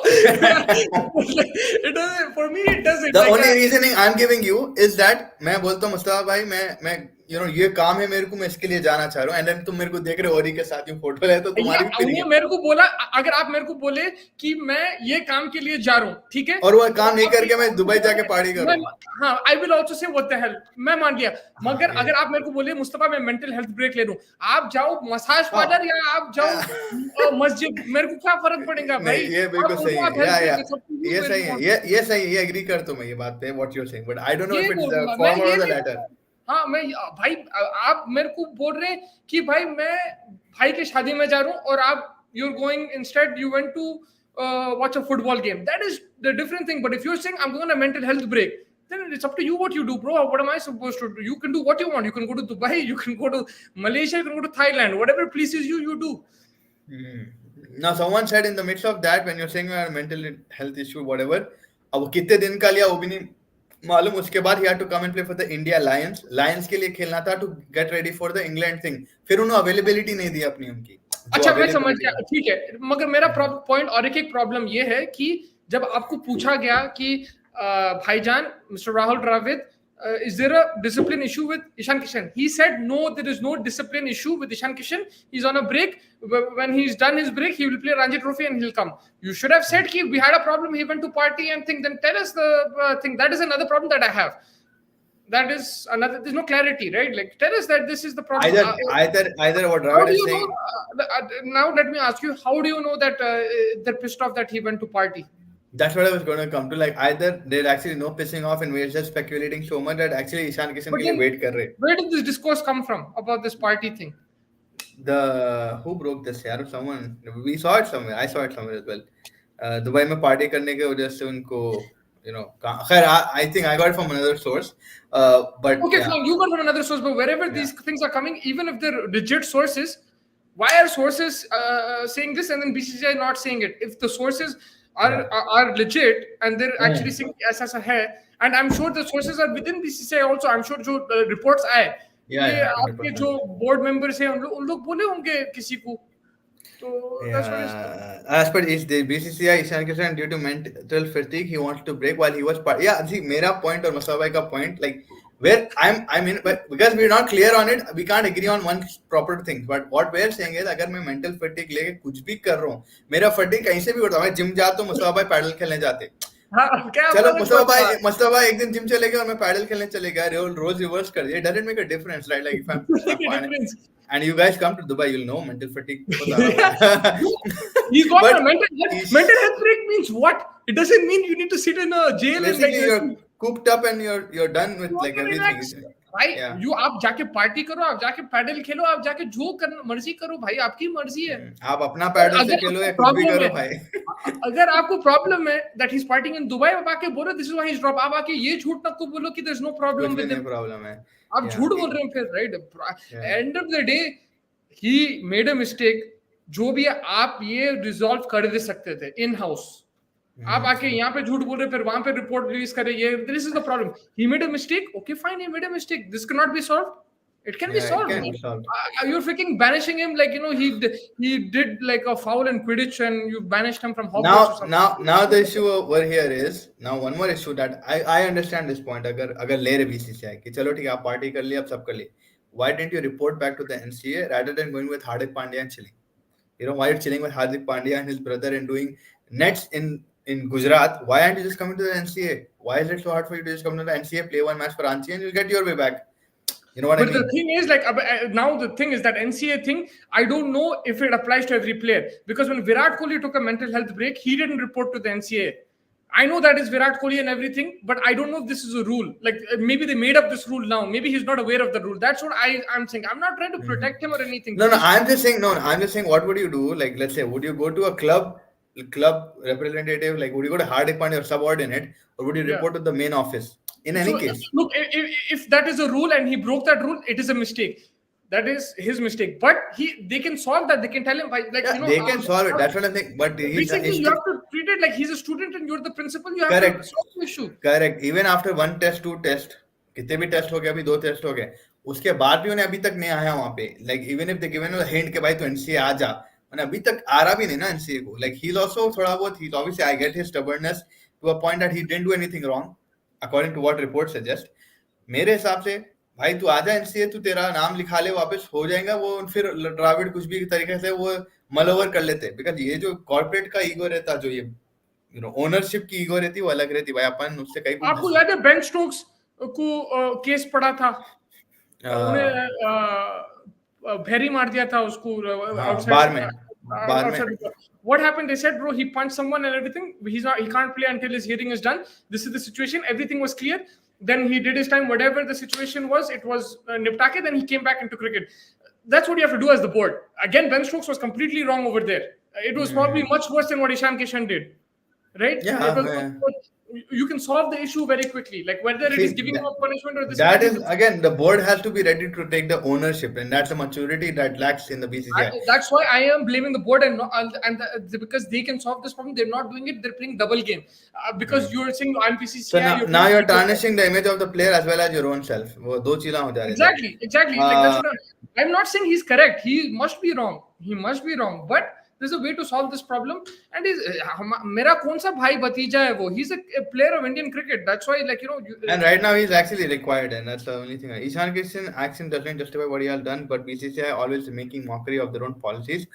It doesn't. For me, it doesn't. The like only that. reasoning I'm giving you is that मैं बोलता हूँ मुस्तफा भाई मैं you know ये काम है मेरे को, मैं इसके लिए जाना चाह रहा हूँ, and then तुम मेरे को देख रहे हो ओरी के साथ यूं फोटो है तो तुम्हारी भी उन्हें मेरे को बोला, अगर आप मेरे को बोले कि मैं ये काम के लिए जा रहा हूँ, ठीक है, और वो काम नहीं करके मैं दुबई जाके पार्टी करूँ. हाँ, I will also say what the hell, मैं मान लिया. मगर अगर आप मेरे को बोले मुस्तफा मैं मेंटल हेल्थ ब्रेक ले लूं, आप जाओ मसाज पार्लर या आप जाओ मस्जिद, मेरे को क्या फर्क पड़ेगा भाई. ये बिल्कुल सही है. ये सही है, ये सही है, ये एग्री करता हूं मैं ये बात पे what you are saying, but I don't know if it's the former और द लेटर. हाँ मैं भाई, आप मेरे को बोल रहे हैं कि भाई मैं भाई के शादी में जा रहा हूँ और आप you're going instead you went to watch a football game. That is the different thing. But if you're saying I'm going on a mental health break, then it's up to you what you do, bro. What am I supposed to do? You can do what you want. You can go to Dubai, you can go to Malaysia, you can go to Thailand, whatever pleases you, you do. Now someone said in the midst of that, when you're saying you have a mental health issue whatever, अब वो कितने दिन का लिया वो भी नहीं मालूम. उसके बाद he had to come and play for the India Lions के लिए खेलना था to get ready for the England thing. फिर उन्होंने availability नहीं दी अपनी उनकी. अच्छा मैं समझ गया, ठीक है. मगर मेरा पॉइंट और एक प्रॉब्लम ये है कि जब आपको पूछा गया कि भाईजान Mister Rahul Dravid, is there a discipline issue with Ishan Kishan? He said no, there is no discipline issue with Ishan Kishan. He's on a break. When he's done his break, he will play Ranji Trophy and he'll come. You should have said ki we had a problem. He went to party and thing. Then tell us the thing. That is another problem that I have. That is another. There's no clarity, right? Like tell us that this is the problem. Either what How Dravid do is you know? saying. Now let me ask you. How do you know that they're pissed off that he went to party? That's what I was going to come to. Like either they're actually no pissing off and we're just speculating so much that actually Ishan Kishan But के लिए then, wait कर रहे. where did this discourse come from about this party thing? The who broke this यार? Someone we saw it somewhere. I saw it somewhere as well. Dubai में party करने के वजह से उनको खैर I think I got it from another source. But Okay, yeah. fine. You got from another source, but wherever these things are coming, even if they're legit sources, why are sources saying this and then BCCI not saying it? If the sources are legit and they're actually saying ऐसा ऐसा है, and I'm sure the sources are within BCCI also. I'm sure जो reports आए, ये आपके जो 100%. board members हैं उन लोग बोले होंगे किसी को. So that's what it is. Yeah, as per is the BCCI Ishan Kishan due to mental fatigue he wants to break while he was part. Yeah, see, मेरा point और मसला भाई का point like where I mean but because we're not clear on it, we can't agree on one proper thing. But what we're saying is अगर मैं mental fatigue लेके कुछ भी कर रहा हूँ, मेरा fatigue कहीं से भी होता है. मैं जिम जाता हूँ, मसला भाई पैडल खेलने जाते. हाँ, क्या चलो बोले मसला भाई एक दिन जिम चले गए और मैं पैडल खेलने चले गया, रोज रिवर्स कर दिया. It doesn't make a difference, right? Like if I'm difference. and you guys come to Dubai, you'll know mental fatigue. He got But a mental health break means what? It doesn't mean you need to sit in a jail and basically like you're cooped up and you're done with like everything. भाई Yeah. you आप जाके party करो, आप जाके pedal खेलो, आप जाके जो मर्जी करो भाई, आपकी मर्जी है. आप अपना पैडल से खेलो या कुछ भी करो भाई. अगर आपको प्रॉब्लम है that he's partying in Dubai, आप आके बोलो this is why he's dropped. आप आके ये झूठ तक को बोलो कि there's no problem with him. Problem है. आप झूठ बोल रहे हैं फिर, right? End of the day he made a mistake. जो भी है आप ये रिजॉल्व कर दे सकते थे इन हाउस. आप आके यहाँ पे झूठ बोल रहे, फिर वहां पे रिपोर्ट रिलीज करे. ये this is the problem. He made a mistake. Okay fine, he made a mistake. This can not be solved. It can be solved. You're freaking banishing him like he did like a foul in Quidditch and you banished him from Hogwarts or something. Now the issue over here is now one more issue that I understand this point. अगर ले रहे BCCI कि चलो ठीक है आप party कर लिए, आप सब कर लिए. Why didn't you report back to the NCA rather than going with Hardik Pandya and chilling? Why you're chilling with Hardik Pandya and his brother and doing nets in Gujarat? Why aren't you just coming to the NCA? Why is it so hard for you to just come to the NCA, play one match for Ranchi, and you'll get your way back? You know what I mean? But the thing is, like now the thing is that NCA thing, I don't know if it applies to every player, because when Virat Kohli took a mental health break, he didn't report to the NCA. I know that is Virat Kohli and everything, but I don't know if this is a rule. Like maybe they made up this rule now. Maybe he's not aware of the rule. That's what I'm saying. I'm not trying to protect him or anything. No, I'm just saying, what would you do? Like, let's say, would you go to a club representative? Like, would you go to Hardik Pandya or subordinate, or would you report to the main office? In any case, look, if that is a rule and he broke that rule, it is a mistake. That is his mistake. But they can solve that. They can tell him, like, they can solve it. That's what I think. But basically, you have to treat it like he's a student and you're the principal. You have to solve the issue. Correct. Even after 1 test, 2 test, कितने भी test हो गए, अभी 2 test हो गए, उसके बाद भी उन्हें अभी तक नहीं आया वहां पे. Like even if they given a hint कि भाई तो NCA आ जा, उन्हें अभी तक आ रहा भी नहीं ना NCA को. Like he's also थोड़ा बहुत, he's obviously, I get his stubbornness to a point that he didn't do anything wrong according to what reports suggest. मेरे हिसाब से भाई तू आजा एनसीए, तू तेरा नाम लिखा ले, वापस हो जाएगा वो. फिर द्राविड कुछ भी तरीके से वो मल ओवर कर लेते. बिकॉज ये जो कॉर्पोरेट का ईगो रहता, जो ये ओनरशिप की ईगो रहती, वो अलग रहती भाई. अपन उससे कहीं आपको याद है बेन स्टोक्स को केस पड़ा था, उन्हें भेरी मार दिया था उसको बार में. What happened? They said, bro, he punched someone and everything. He can't play until his hearing is done. This is the situation. Everything was clear. Then he did his time. Whatever the situation was, it was niptake. Then he came back into cricket. That's what you have to do as the board. Again, Ben Stokes was completely wrong over there. It was probably much worse than what Ishan Kishan did. Right? Yeah. You can solve the issue very quickly, like whether it is giving up punishment or this. That is, again, the board has to be ready to take the ownership, and that's a maturity that lacks in the BCCI. That's why I am blaming the board, and because they can solve this problem, they're not doing it. They're playing double game because you're saying I'm BCCI. So now you're tarnishing the image of the player as well as your own self. वो दो चीज़ें हो जा रही हैं. Exactly. Like that's what I'm not saying he's correct. He must be wrong. But there's a way to solve this problem. And मेरा कौन सा भाई भतीजा है वो, he's a player of Indian cricket, that's why, like, And right now he's actually required, and that's the only thing. Ishan Kishan action doesn't justify what he has done, but BCCI always making mockery of their own policies.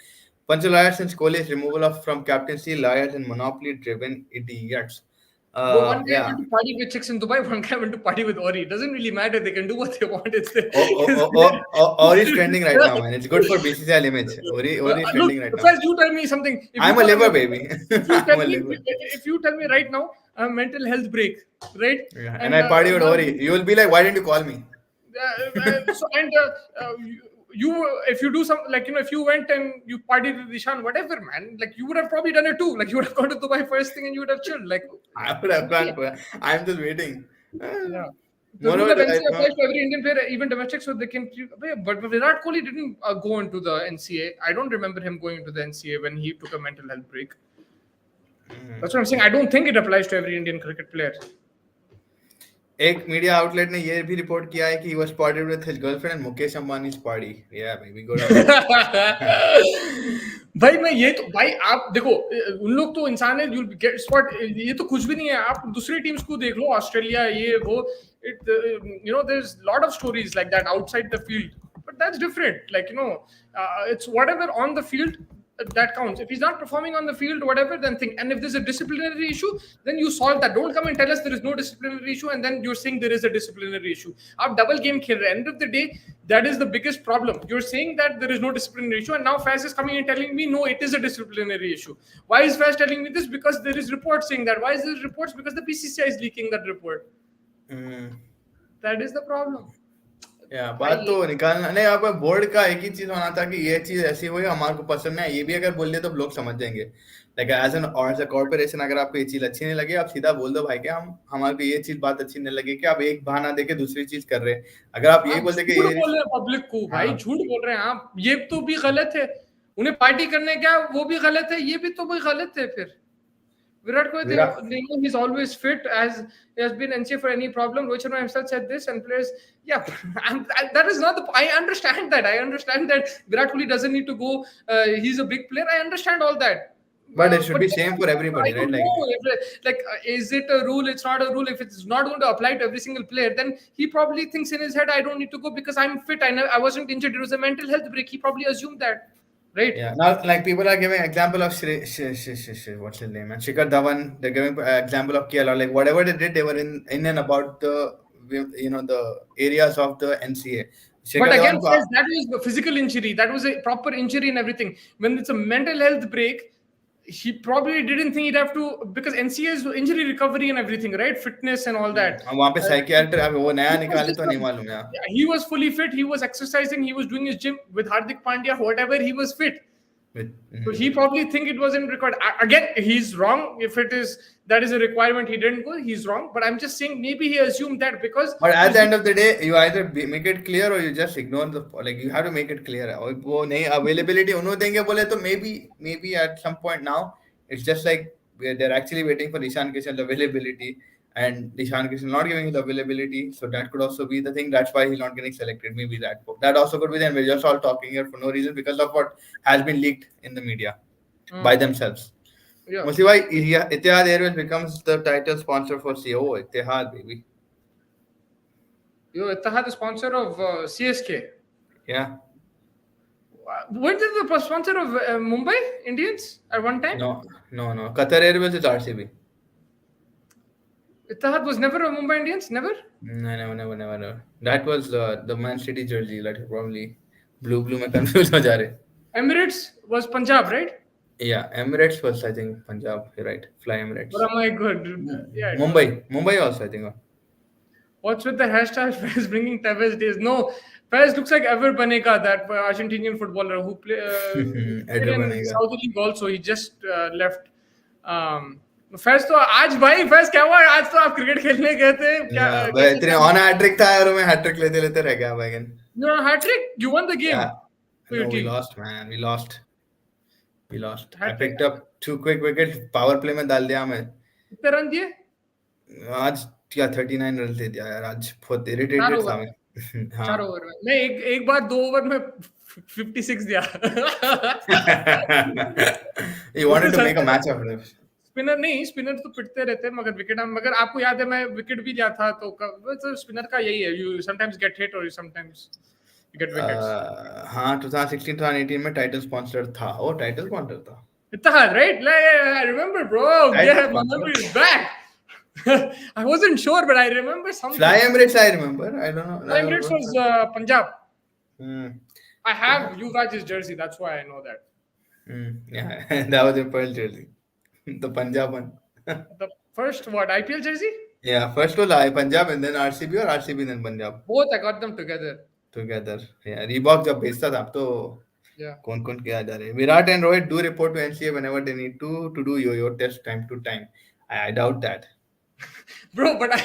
Panchal liars since Kohli's removal of from captaincy, liars and monopoly-driven idiots. Well, one guy Yeah. went to party with chicks in Dubai, one guy went to party with Ori. It doesn't really matter. They can do what they want. Ori is trending right now, man. It's good for BCCI image. Ori is Look, trending right now. first you tell me something. If you I'm a go on liver, mental, baby. if you I'm tell a me, liver. if you tell me right now, a mental health break, right? Yeah. And And I party with now Ori. You will be like, why didn't you call me? so and if you do some, like, if you went and you partied with Ishan, whatever, man, like, you would have probably done it too. Like, you would have gone to Dubai first thing and you would have chilled. Like, I would have okay. gone. I'm just waiting. Yeah. The rule of Moreover, NCA applies to every Indian player, even domestic, so they can. But Virat Kohli didn't go into the NCA. I don't remember him going into the NCA when he took a mental health break. That's what I'm saying. I don't think it applies to every Indian cricket player. एक media outlet ने ये भी report किया है कि he was spotted with his girlfriend and Mukesh Ambani's party. Yeah, baby, good on you. भाई मैं ये तो भाई आप देखो, उन लोग तो इंसान है, you'll get spot, ये तो कुछ भी नहीं है. आप दूसरी टीम्स को देख लो, ऑस्ट्रेलिया, ये वो, it there's lot of stories like that outside the field, but that's different. Like, it's whatever on the field that counts. If he's not performing on the field, whatever, then think. And if there's a disciplinary issue, then you solve that. Don't come and tell us there is no disciplinary issue and then you're saying there is a disciplinary issue. Aap double game khel rahe. End of the day, that is the biggest problem. You're saying that there is no disciplinary issue, and now Faz is coming and telling me no, it is a disciplinary issue. Why is Faz telling me this? Because there is reports saying that. Why is there reports? Because the PCCI is leaking that report. That is the problem. या बात तो निकालना नहीं. आप board का एक ही चीज होना था कि ये चीज ऐसी हुई, हमारे को पसंद नहीं है. ये भी अगर बोल दिया तो लोग समझ जाएंगे. लाइक एज अ कॉर्पोरेशन, अगर आपको ये चीज अच्छी नहीं लगी, आप सीधा बोल दो भाई कि हम हमारे को ये चीज बात अच्छी नहीं लगी, कि आप एक बहाना देके दूसरी चीज कर रहे हैं. अगर आप यही बोल दे कि झूठ बोल रहे हैं पब्लिक को, भाई झूठ बोल रहे हैं आप, ये तो भी गलत है. उन्हें पार्टी करने क्या, वो भी गलत है, ये भी तो भी गलत है. फिर Virat Kohli, they know he's always fit, as he has been NCA for any problem. Rohit Sharma himself said this, and players, yeah, that is not the. I understand that. I understand that Virat Kohli doesn't need to go. He's a big player. I understand all that. But it should be same for everybody, right? Like, is it a rule? It's not a rule. If it's not going to apply to every single player, then he probably thinks in his head, I don't need to go because I'm fit. I wasn't injured. It was a mental health break. He probably assumed that. Right. Yeah. Now, like, people are giving example of what's his name, man? Shikhar Dhawan. They're giving example of KL. Like, whatever they did, they were in and about the the areas of the NCA. But again, that was a physical injury. That was a proper injury and everything. When it's a mental health break, he probably didn't think he'd have to, because NCA is injury recovery and everything, right? Fitness and all that. वहाँ पे psychiatrist वो नया निकाले तो नहीं मालूम यार. He was fully fit. He was exercising. He was doing his gym with Hardik Pandya. Whatever, he was fit. So he probably think it wasn't required. Again, he's wrong. If that is a requirement, he didn't go. He's wrong. But I'm just saying, maybe he assumed that because. But at the end of the day, you either make it clear or you just ignore you have to make it clear. और वो नहीं availability उन्होंने देंगे बोले तो maybe at some point now it's just like they're actually waiting for Ishan Kishan's availability, and Ishan Kishan not giving the availability, so that could also be the thing. That's why he's not getting selected. Maybe that also could be. Then we're just all talking here for no reason because of what has been leaked in the media by themselves. Yeah. Mostly why Etihad Airways becomes the title sponsor for CO. Etihad, baby. Yo, Etihad is sponsor of CSK. Yeah. Weren't they the sponsor of Mumbai Indians at one time? No. Qatar Airways is RCB. Etihad was never a Mumbai Indians? Never? No, never. That was the Man City jersey. Like probably blue में confused हो जा रहे. Emirates was Punjab, right? Yeah, Emirates was, I think, Punjab. You're right. Fly Emirates. But am I good? Yeah. Mumbai also, I think. What's with the hashtag Fez bringing Tevez days? No, Fez looks like Ever Banega, that Argentinian footballer who played in Saudi League also. He just left. Faiz तो आज भाई फैज क्या हुआ? आज तो आप cricket खेलने गए थे क्या? भाई इतने ऑन हैट्रिक था यार, मैं हैट्रिक लेते रह गया भाई. You on hat-trick? You won the game. No, we lost, man. We lost. I picked up 2 quick wickets. Power play में डाल दिया मैं. कितने रन दिए? आज क्या 39 रन दे दिया यार. आज बहुत इरिटेटेड था मैं. 4 ओवर में. मैं एक बार 2 ओवर में 56 दिया. You वो तो wanted to make a चलता match रहता. of it. स्पिनर नहीं, स्पिनर तो पिटते रहते हैं, मगर विकेट, मगर आपको याद है मैं विकेट भी लिया था, तो तो स्पिनर का यही है, यू समटाइम्स गेट हिट और समटाइम्स यू गेट विकेट्स. हाँ 2016 2018 में टाइटल स्पॉन्सर था, वो टाइटल स्पॉन्सर था, Ittihad, right? Yeah, I remember, bro. Title Yeah, my sponsor. memory is back. I wasn't sure, but I remember Fly something. Emirates, I remember. I don't know. I Prime Emirates don't was know. Punjab. Hmm. I Yeah. have Yuvraj's jersey. That's why I know that. Yeah. That was your pearl jersey. The Punjab one. The first what IPL jersey? Yeah, first was I Punjab and then RCB or RCB then Punjab Both I got them together. together. Yeah, Reebok जब भेजता था अब तो Yeah, कौन-कौन क्या जा रहे हैं. Virat and Rohit do report to NCA whenever they need to do yo-yo test time to time. I doubt that. bro. But I.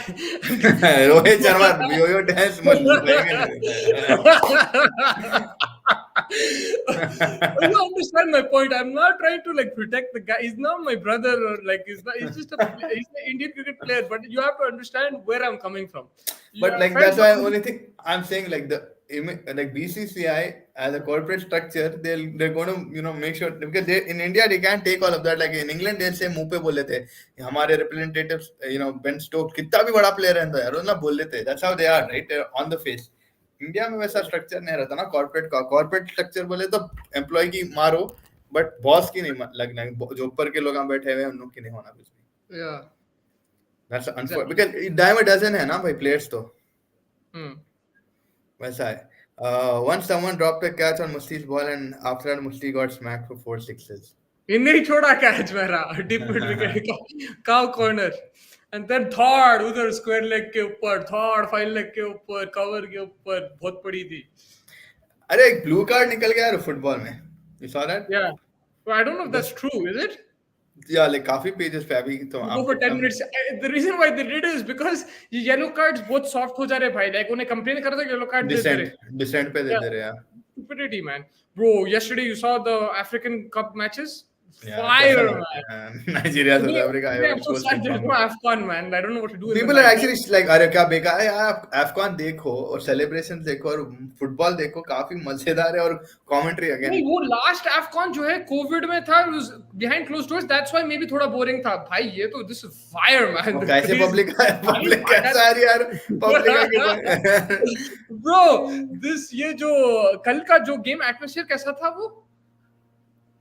Rohit Sharma yo-yo test लेंगे नहीं. You understand my point. I'm not trying to like protect the guy. He's not my brother or like he's not. He's just a. He's an Indian cricket player. But you have to understand where I'm coming from. You But are like fair that's why enough. only thing I'm saying like like BCCI as a corporate structure they're going to make sure because they in India they can't take all of that like in England they'll say मुंह पे बोल लेते हैं हमारे representatives Ben Stokes कितना भी बड़ा player है यार वो ना बोल लेते हैं that's how they are right they're on the face. India में वैसा स्ट्रक्चर नहीं रहता ना कॉर्पोरेट स्ट्रक्चर बोले तो एम्प्लॉय की मारो बट बॉस की नहीं लगना जो ऊपर के लोग यहाँ बैठे हुए हैं उन लोग की नहीं होना कुछ भी. Yeah, That's unfortunate exactly. because dime dozen है ना भाई प्लेयर्स तो Hmm. वैसा है. Once someone dropped a catch on Musti's ball and after that Musti got smacked for 4 sixes. इन्हें ही छोड़ा कैच मेरा डिप मिड विकेट का cow corner and then third उधर स्क्वायर लेग के ऊपर, थर्ड फाइन लेग के ऊपर, कवर के ऊपर बहुत पड़ी थी. अरे एक ब्लू कार्ड निकल गया यार फुटबॉल में. You saw that? Yeah, so I don't know if The, that's true, is it? yeah, like काफी पेजेस पे अभी तो To go for आपको 10 minutes. The reason why they did it is because ये yellow cards बहुत soft हो जा रहे भाई. Like उन्हें complain कर रहे थे yellow card दे दे रहे. डिसेंट पे दे Yeah, दे रहे यार. stupidity, man. Bro, yesterday you saw the African Cup matches? यार कैसा Fire, लगता man. है Nigeria south Africa Today I'm which so was sad there's confirmed. no AFCON, man. I don't know what to do in my People are life. actually like अरे क्या बेकार है यार अफगान देखो और सेलिब्रेशन देखो और फुटबॉल देखो काफी मजेदार है और कमेंट्री नहीं, अगेन. वो लास्ट AFCOन जो है कोविड में था, behind close doors, that's why may be थोड़ा बोरिंग था भाई. ये तो दिस इज फायर मैन, और द कैसे क्रेज पब्लिक कैसा आ रही है यार पब्लिक आके ब्रो. दिस ये जो कल का जो गेम एटमॉस्फेयर कैसा था वो,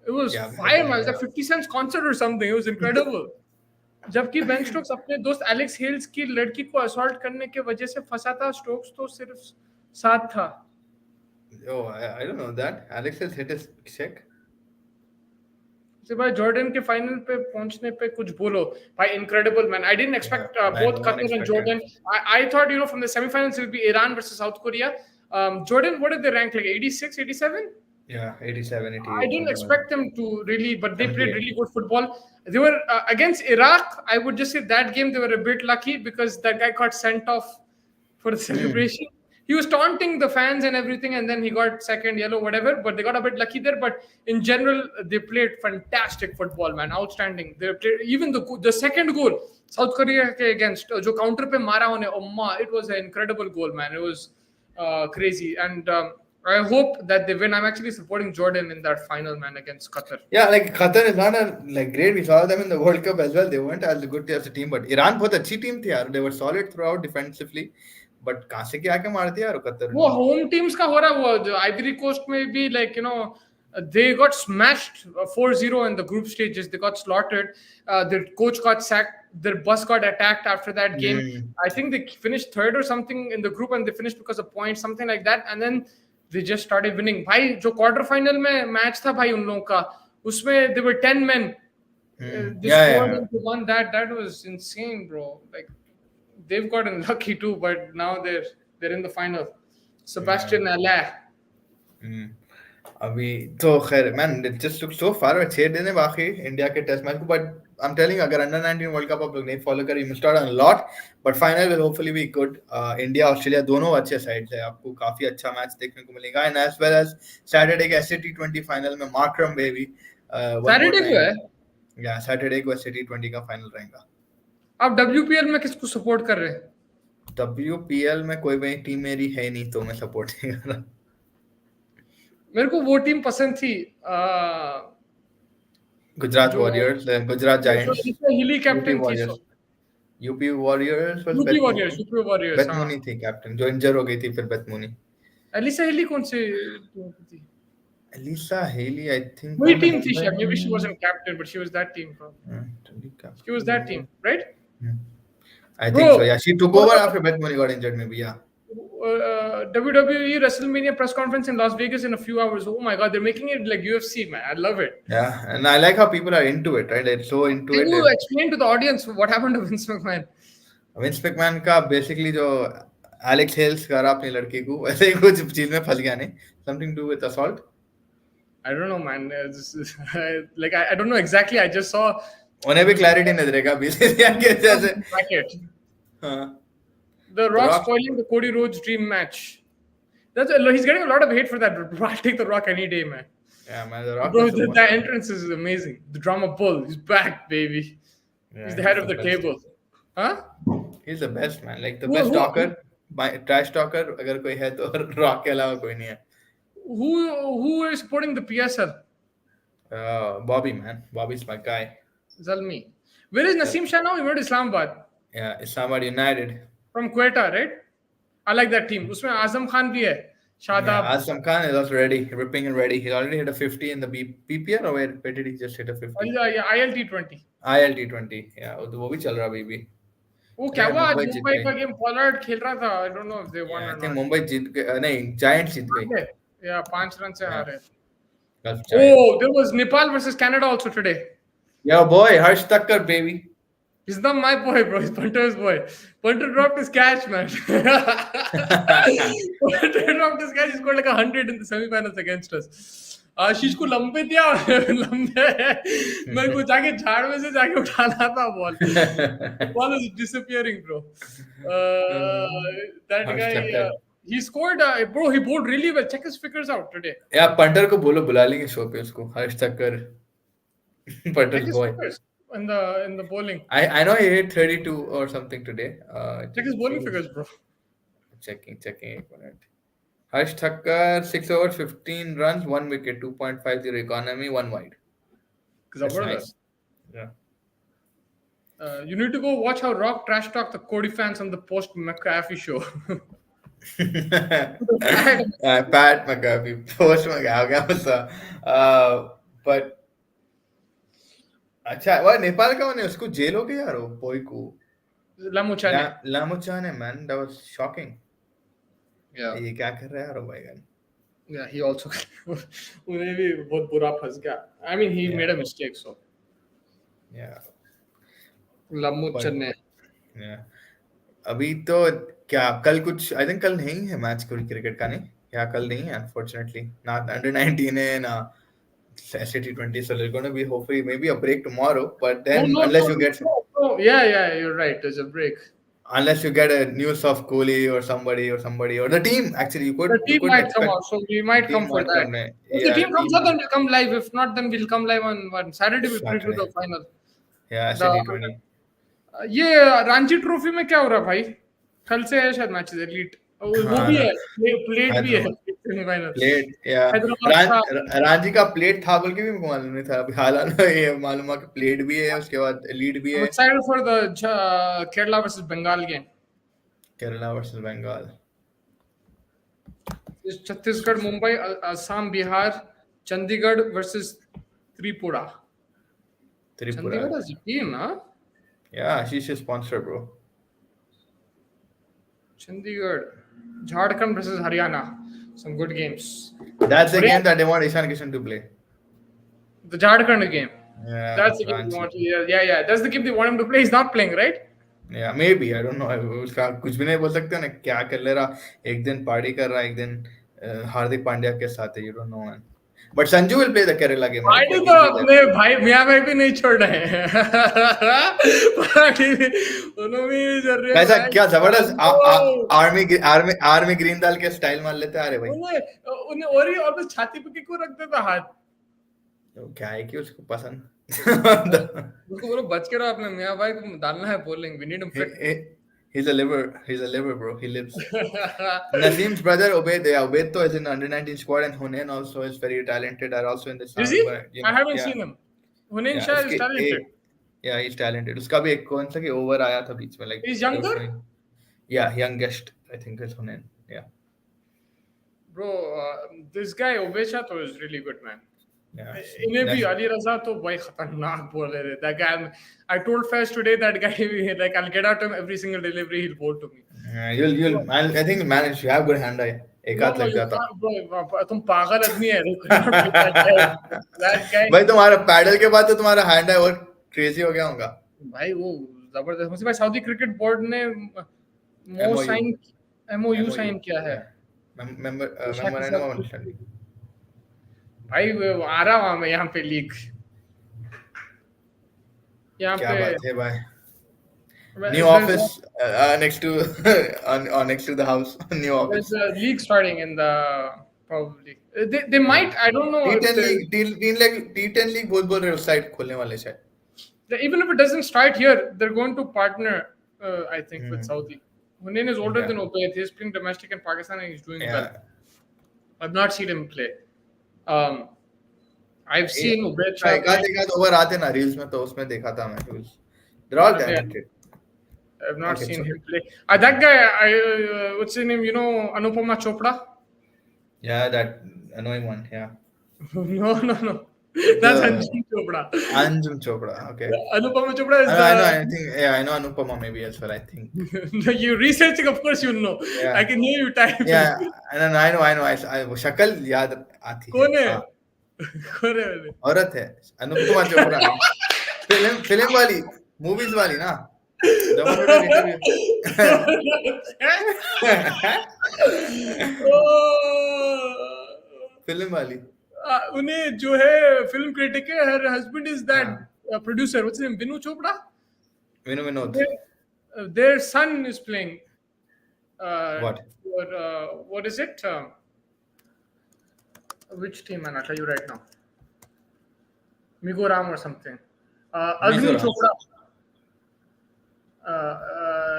it was क्या fire कहते man. It was हैं like 50 cents concert or something. It was incredible. जबकि बेन स्टोक्स अपने दोस्त एलेक्स हेल्स की लड़की को असॉल्ट करने के वजह से फंसा था, स्टोक्स तो सिर्फ साथ था. oh I don't know that Alex has hit his check. से भाई जॉर्डन के फाइनल पे पहुंचने पे कुछ बोलो भाई. Incredible man. I didn't Yeah, expect I both no one Qatar and expected. Jordan. I thought from the semifinals it will be Iran versus South Korea. Jordan, what did they rank, like 86, 87? Yeah, 87, I 88, didn't something like expect them to really, but they played 78. really good football. They were against Iraq. I would just say that game they were a bit lucky because that guy got sent off for the celebration. He was taunting the fans and everything, and then he got second yellow, whatever. But they got a bit lucky there. But in general, they played fantastic football, man. Outstanding. They played, even the second goal, South Korea के against जो counter पे मारा उन्हें, oh ma, it was an incredible goal, man. It was crazy, and I hope that they win. I'm actually supporting Jordan in that final, man, against Qatar. Yeah, like Qatar is not like great. We saw them in the World Cup as well. They weren't as good as a team, but Iran बहुत अच्छी team थी यार. They were solid throughout defensively. But कहाँ से क्या आके मार दिया यार कतर वो ने. home teams का हो रहा है, वो Ivory Coast में भी, like they got smashed 4-0 in the group stages. They got slaughtered. Their coach got sacked. Their bus got attacked after that game. I think they finished third or something in the group, and they finished because of points, something like that. And then they just started winning. भाई जो quarter final में match था भाई उन लोगों का, उसमें there were 10 men. They scored and they won that. That was insane, bro. Like they've gotten lucky too, but now they're in the final. Sebastian Allaire. अभी तो खैर man it just look so far. 6 दिन है बाकी India के test match को. But I am telling अगर under 19 world cup आप लोग नहीं फॉलो करें, you missed out on lot. But final will hopefully be good. India Australia दोनों अच्छे साइड्स है. आपको काफी अच्छा मैच देखने को मिलेगा. And as well as Saturday के एसए टी20 फाइनल में मार्करम बेबी सैटरडे को है. या सैटरडे को एसए टी20 का फाइनल रहेगा. आप डब्ल्यूपीएल में किसको सपोर्ट कर रहे हैं? डब्ल्यूपीएल में कोई भी टीम मेरी है नहीं तो मैं सपोर्ट नहीं कर रहा. मेरे को वो टीम पसंद थी Gujarat जो Warriors, Gujarat जो Giants, जिसमें हिली UP कैप्टन थी सो Warriors. UP Warriors was UP Beth warriors, Mooney. UP warriors, Beth हाँ। Mooney थी कैप्टन, जो इंजर हो गई थी फिर Beth Mooney. एलिसा हिली कौन से टीम की थी? Lisa Haley, I think, वही कौन है टीम थी मुंबई शायद, मे बी शी में? Wasn't captain but she was that team probably. She was Captain that team, Mumbay. right? Hmm. I think so. Bro, Yeah, she took what over about after Beth Mooney got injured. Maybe. Yeah. WWE WrestleMania press conference in Las Vegas in a few hours? Oh my God, they're making it like UFC, man. I love it. Yeah, and I like how people are into it, right? They're so into Can it. you That explain to the audience what happened to Vince McMahon? Vince McMahon का basically जो Alex Hales करा अपनी लड़की को वैसे ही कुछ चीज में फंस गया नहीं something to with assault I don't know, man. Like I don't know exactly. I just saw उन्हें भी this क्लैरिटी नहीं देगा बीसीसीआई के जैसे bracket. हाँ The the Rock rock spoiling the Cody Rhodes dream match. He's getting a lot of hate for that. Bro. I'll take the Rock any day, man. या man the rock Bro, is the that most entrance is amazing. The drama bull, he's back, baby. या He's the he head is of the the best table. Huh? He is the best man like the Who best who talker trash talker अगर कोई है तो rock के अलावा कोई नहीं है who is supporting the PSL? Bobby man Bobby is my guy Zalmi. Where is Naseem Shah now? He went to Islamabad या Islamabad United from Quetta, right? I like that team. उसमें Azam Khan भी है. Yeah, Shadab. Aslam Khan is also ready, ripping and ready. He already hit a 50 in the PPL, or where did he just hit a 50? Yeah, ILT20. ILT20. Yeah, वो भी चल रहा अभी भी. वो क्या अरे हुआ आज मुंबई जीत मुंबई गई. का गेम पॉलार्ड खेल रहा था. I don't know if they won Yeah, or I think not. Mumbai जीत गई. नहीं, Giants जीत गई. हारे. Yeah, 5 रन से Yeah, हारे. Gulf Giants. Oh, there was Nepal versus Canada also today. Yo, boy, Harsh Thakkar, baby. He's not my boy, bro. He's Punter's boy. Punter dropped his catch, man. Punter dropped his catch. He scored like 100 in the semifinals against us. आशीष को लंबे दिया लंबे मेरे को जाके झाड़ में से जाके उठाना था ball ball is disappearing bro that Harsh guy Thakkar. he scored bro he bowled really well check his figures out today यार पंटर को बोलो बुला लेंगे शो पे उसको हर्ष थक्कर check Punter's his boy. figures in the bowling I know he hit 32 or something today. I check his think he bowling was figures bro checking एक minute. Harsh Thakkar, 6 overs, 15 runs, 1 wicket, 2.50 economy, 1 wide. That's nice. Zabardast. Yeah. You need to go watch how Rock trash talk the Cody fans on the post McAfee show. Pat McAfee, post McAfee, guessa. But अच्छा वो नेपाल का होने उसको jail हो गया यार वो boy को Lamuchane. लामुचाने man that was shocking Yeah. ये क्या कर रहा है यार भाई गन Yeah, he also उन्हें भी बहुत बुरा फंस गया. I mean, he Yeah. made a mistake, so. yeah Lamuchane. yeah अभी तो क्या कल कुछ आई थिंक कल नहीं है मैच कोई क्रिकेट का नहीं या कल नहीं है अनफॉर्चुनेटली ना अंडर 19 है ना SC20 so there's going to be hopefully maybe a break tomorrow but Oh then no, unless no, you get no, no. Yeah, you're right. There's a break. unless you get a news of Kohli or somebody or the team actually The you team could might come expect out, so we the might come team for might that. come in. If the Yeah team the comes team out, then we'll come live. If not, then we'll come live on Saturday. We preview Saturday the final. yeah The SC20 ये Ranji trophy में क्या हो रहा है भाई कल से है शायद मैचेस एलीट वो हाँ भी है प्लेट भी है हैदराबाद सेमीफाइनल प्लेट या हैदराबाद का रांची का प्लेट था बोल के भी मेरे को मालूम नहीं था अभी हालांकि ये मालूम है कि प्लेट भी है उसके बाद लीड भी I'm है excited for the Kerala versus Bengal game. Kerala versus Bengal It's Chhattisgarh, Mumbai, Assam, Bihar, Chandigarh versus Tripura. Tripura Chandigarh is a team, huh? yeah she's a sponsor bro Chandigarh, Jharkhand versus Haryana. Some good games. that's the But game yeah, that they want Ishan Kishan to play the Jharkhand game. yeah That's the game they Ranchi want. Yeah. That's the game they want him to play. He's not playing, right? या maybe I don't know उसका कुछ भी नहीं बोल सकते ना क्या कर ले रहा एक दिन पार्टी कर रहा एक दिन हार्दिक पांड्या के साथ है you don't know man but Sanju will play the Kerala game right party like तो ही विल अपने भाई मियाँ भाई भी नहीं छोड़ रहे हैं पार्टी भी उन्होंने भी चल रही है कैसा भाई क्या जबरदस्त संजू आर्मी ग्रीन दाल के स्टाइल मार लेते आ रहे भाई उन्हें उन्हें और ही और छाती पे क्यों रख देता हाथ तो क्या है कि उसको पसंद उसको बोलो बच के रहो अपने मियाँ भाई को डालना है bowling we need him fit He's a liver, bro. He lives. Naseem's brother Ubaid, yeah, Ubaid is in under 19 squad, and Hunain also is very talented. Are also in the Is sound, he? but I haven't yeah, seen him. Hunain yeah. Shah is उसके talented. एक yeah, he's talented. उसका भी एक कौन सा कि over आया था बीच में, like He's they were younger, showing. Yeah, youngest I think is Hunain. Yeah, bro. This guy Obecha to is really good, man. yeah. इन्हें भी That's अली रजा तो भाई खतरनाक बोल रहे थे. That guy, I told Faiz today that guy like I'll get out to him every single delivery he'll bowl to me. I think you'll manage. You have good hand eye. एक No, हाथ no, लग you जाता. can't, bro. तुम पागल आदमी है. You cannot play that guy. That guy, भाई तुम्हारा पैडल के बाद तो तुम्हारा हैंड आई और क्रेजी हो गया होगा. भाई वो जबरदस्त. मुझे भाई सऊदी क्रिकेट बोर्ड ने मो MOU, sign MOU MOU, sign किया है. yeah. इशाक के Memorandum साथ of कुछ understanding. भाई वो आ रहा हूँ मैं यहाँ पे लीग यहाँ क्या पे. बात है भाई. New there's a, office next to next to the house. New there's office. a league starting in the probably they Yeah. might. I don't know if T10 they, league, T10 league बोल रहे हो उस side खोलने वाले शायद. even if it doesn't start here, they're going to partner. I think with Hmm. Saudi. Hunain is older Yeah. than Ubaid. He's playing domestic in Pakistan and he's doing well. Yeah. I've not seen him play. Um, I've seen Ubaid अच्छा Shah एक play. आध over आते ना reels में तो उसमें देखा था मैं. They're all Yeah, talented. I've not Okay, seen so him play. That guy, what's his name? You know, Anupama Chopra? yeah, that annoying one. Yeah, No. That's the Anjum Chopra. Anjum Chopra. Okay, Anupama Chopra is I know. the. I think yeah, I know Anupama maybe as well. I think You researching, of course, you'll know. I yeah, can hear you typing. yeah. And then I know. वो शक्ल याद आती है. कौन है? हाँ, कौन है वाले? औरत है. अनुपमा चोपड़ा नहीं. फिल्म वाली, मूवीज वाली ना. जब उन्होंने इंटरव्यू. फिल्म वाली. उन्हें जो है फिल्म क्रिटिक है. Her husband is that हाँ, producer. What's his name? Vinu Chopra. Vinod. Their son is playing. What? What is it? Which team? I'll tell you right now. Migoram or something. Agni Mizoram. Chopra.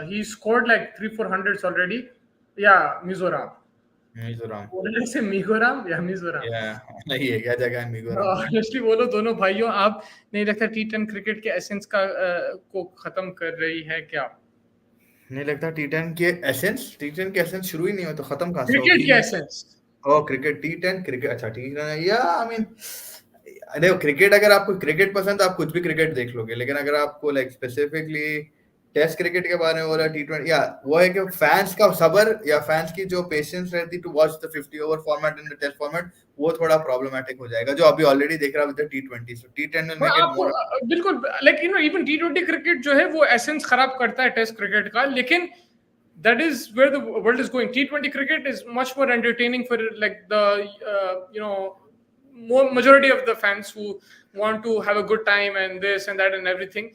He scored like 3-4 hundreds already. Yeah, Mizoram. Mizoram. What did I say? Migoram? Yeah, Mizoram. Yeah, नहीं है क्या जगह है Mizoram. Honestly बोलो दोनों भाइयों, आप नहीं लगता टी10 क्रिकेट के एसेंस का को खत्म कर रही है क्या? नहीं लगता टी10 के एसेंस शुरू ही नहीं हो तो खत्म कहाँ से क्रिकेट होगी. के एसेंस. ओ क्रिकेट टी10 क्रिकेट. अच्छा टी10 या आई मीन देखो क्रिकेट, अगर आपको क्रिकेट पसंद आप कुछ भी क्रिकेट देख लोगे, लेकिन अगर आपको लाइक स्पेसिफिकली टेस्ट क्रिकेट के बारे में बोला टी20 या वो है कि फैंस का सबर या फैंस की जो पेशेंस रहती to watch the 50 over format in the test format, वो थोड़ा प्रॉब्लमेटिक हो जाएगा जो अभी ऑलरेडी देख रहा है with the T20. So T10 will मैं मेक इट आपको मोर. बिल्कुल लाइक इवन टी20 क्रिकेट जो है वो एसेंस खराब करता है टेस्ट क्रिकेट का, लेकिन that is where the world is going. T20 cricket is much more entertaining for like the more majority of the fans who want to have a good time and this and that and everything.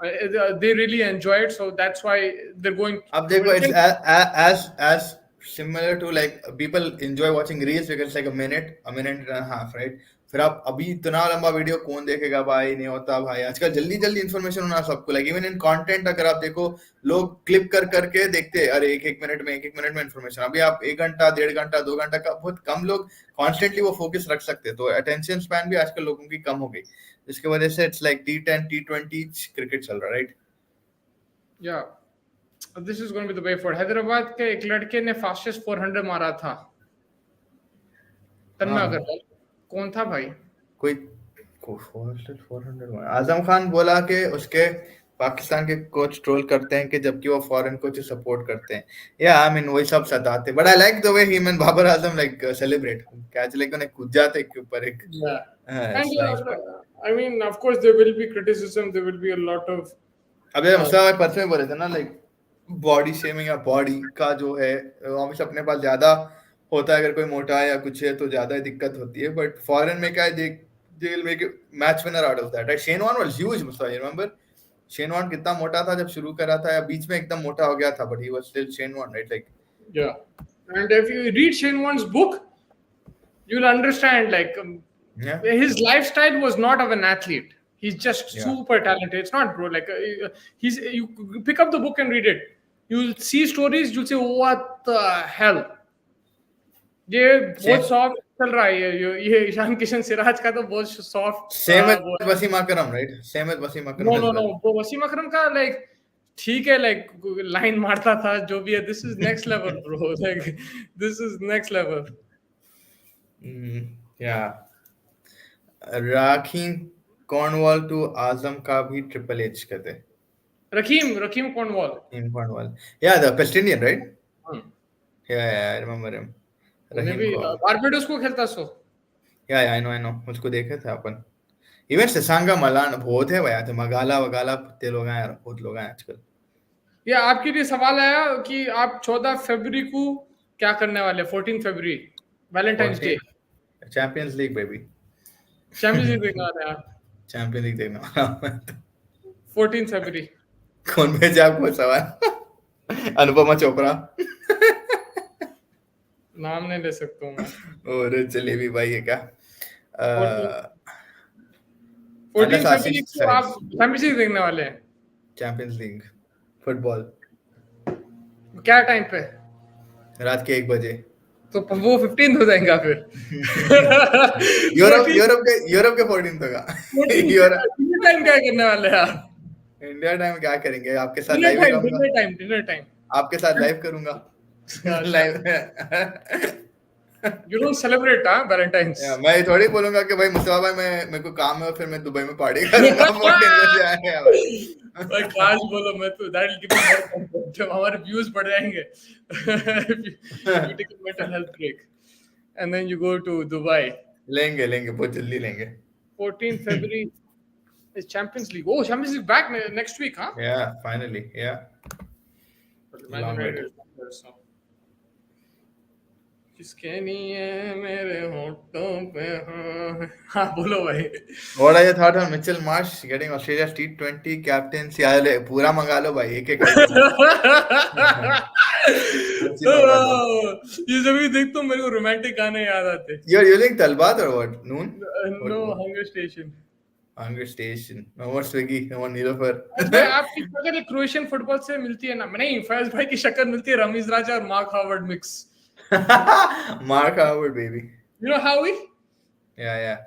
They really enjoy it, so that's why they're going अब to देखो it. it's as similar to like people enjoy watching reels because it's like a minute and a half, right? फिर आप अभी इतना लंबा video कौन देखेगा भाई. नहीं होता भाई. आजकल जल्दी जल्दी इन्फॉर्मेशन होना सबको. लाइक इवन इन कंटेंट अगर आप देखो लोग क्लिप कर करके देखते हैं. अरे एक मिनट में इन्फॉर्मेशन. अभी आप 1 घंटा 1.5 घंटा 2 घंटा का बहुत कम लोग कॉन्स्टेंटली वो फोकस रख सकते हैं. तो अटेंशन स्पैन भी आजकल लोगों की कम हो गई, जिसकी वजह से it's like T10 T20 cricket चल रहा है, right. Yeah, this is going to be the way forward. Hyderabad के एक लड़के ने फास्टेस्ट 400 मारा था. तन्ना हाँ. अग्रवाल कौन था भाई? कोई 400 आजम खान बोला कि उसके पाकिस्तान के कोच ट्रोल करते हैं कि जबकि वो फॉरेन कोच सपोर्ट करते हैं. या आई मीन वही सब सताते. But I like the way he and Babar Azam like celebrate catch like उन्हें कूद जाते के ऊपर एक. Yeah. It's And nice. I mean, of course, there will be criticism. There will be a lot of अबे मुस्तफा भाई परसों में बोले थे ना लाइक बॉडी शेमिंग या बॉडी का जो है ऑब्वियसली अपने पास ज्यादा होता है. अगर कोई मोटा है या कुछ है तो ज्यादा दिक्कत होती है. बट फॉरेन में क्या है, they will make a match winner out of that, right? Shane Warne was huge, Mustafa. You remember? Shane Warne कितना मोटा था जब शुरू करा था, या बीच में एकदम मोटा हो गया था, but he was still Shane Warne, right? Like yeah. And if you read Shane Warne's book, you'll understand like yeah, his lifestyle was not of an athlete. He's just Yeah. super talented. It's not, bro. Like you pick up the book and read it. You'll see stories, you'll say, what the hell? ये बहुत Same, soft चल रहा है, ये ईशान किशन सिराज का तो बहुत soft same as वो है। Wasim Akram, right? Same as Wasim no Akram as no no, well. वो वसीम अकरम का लाइक ठीक है, लाइक लाइन मारता था जो भी है, this is next level bro, like this is next level. Yeah. Rahkeem Cornwall to Azam का भी ट्रिपल एच कहते. Rahkeem Rahkeem Cornwall. Rahim Cornwall. Yeah, the Palestinian, right? Yeah, yeah, I remember him. उन्हें Rahim भी Cornwall. Barbados को खेलता सो। Yeah, yeah, I know. उसको देखे थे अपन. इवन शशांका मलान बहुत है भैया, तो मगाला वगाला कितने लोग हैं यार, बहुत लोग हैं आजकल. ये आपके लिए सवाल आया कि आप 14 फरवरी को क्या करने वाले, 14 फरवरी, Valentine's day, 14 champions league baby. Champions league देखने वाले हैं आप चैंपियंस लीग देखने वाला हूं मैं तो. 14 फरवरी। कौन भेजा आपको सवाल? अनुपमा चोपड़ा. नाम नहीं ले सकता हूँ मैं। और जलेबी भाई है क्या? 14 अनस 14 फरवरी आशीष को शायद. आप चैंपियंस लीग देखने वाले हैं। चैंपियंस लीग फुटबॉल क्या टाइम पे? रात के 1 बजे. तो वो 15 हो जाएगा फिर। यूरोप 14 यूरोप के 14 होगा. 14 यूरोप. डिनर टाइम क्या करने वाले हैं आप? इंडिया टाइम क्या करेंगे, आपके साथ डिनर लाइव ही टाइम, रहूंगा. Dinner time, dinner time. आपके साथ लाइव करूंगा. अच्छा, live. You don't celebrate Valentine's. मैं ये थोड़ी बोलूंगा कि भाई मुस्तफा भाई मैं मेरे को काम है और फिर मैं दुबई में पार्टी करूंगा 14 को जाएंगे भाई. भाई काश बोलो, मैं तो that will give me more content, जब हमारे व्यूज बढ़ जाएंगे। If you take a mental health break and then you go to Dubai. लेंगे लेंगे बहुत जल्दी लेंगे. 14 फरवरी is Champions League. Oh, Champions League back next week, huh? Yeah, finally, yeah. But Long imagine where waited. it is there, so. किसके लिए मेरे होठों पे हाँ हाँ बोलो भाई। What are your thoughts on Mitchell Marsh getting Australia's T20 captaincy? यार पूरा मंगा लो भाई, एक एक आईपीएल. सच्ची मंगा लो. ये जब भी देखता हूँ मेरे को रोमांटिक गाने याद आते। You're using Talbat or what? Noon? No, What? Hunger station. Hunger Station. No more Swiggy. No more Nilofer. Faiz भाई आपकी शक्ल क्रोएशियन फुटबॉल से मिलती है ना? नहीं, फैज भाई की शक्ल मिलती है रमीज राजा और Mark Howard mix. Mark Howard, baby. You know Howie? Yeah, yeah.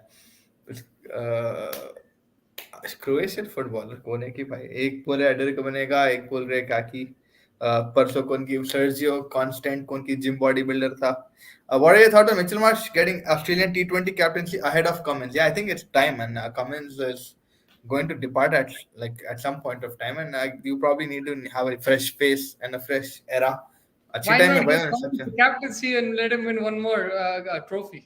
Croatian footballer कौन है कि भाई, एक बोले एडर को बनेगा, एक बोल रहे काकी. परसों कौन की सर्जियो कॉन्स्टेंट कौन की जिम बॉडी बिल्डर था. What are your thoughts on Mitchell Marsh getting Australian T20 captaincy ahead of Cummins? Yeah, I think it's time, and Cummins is going to depart at some point of time, and you probably need to have a fresh face and a fresh era. अच्छी Why time not में भाई give उन्होंने Cummins the सबसे. captaincy and let him win one more trophy?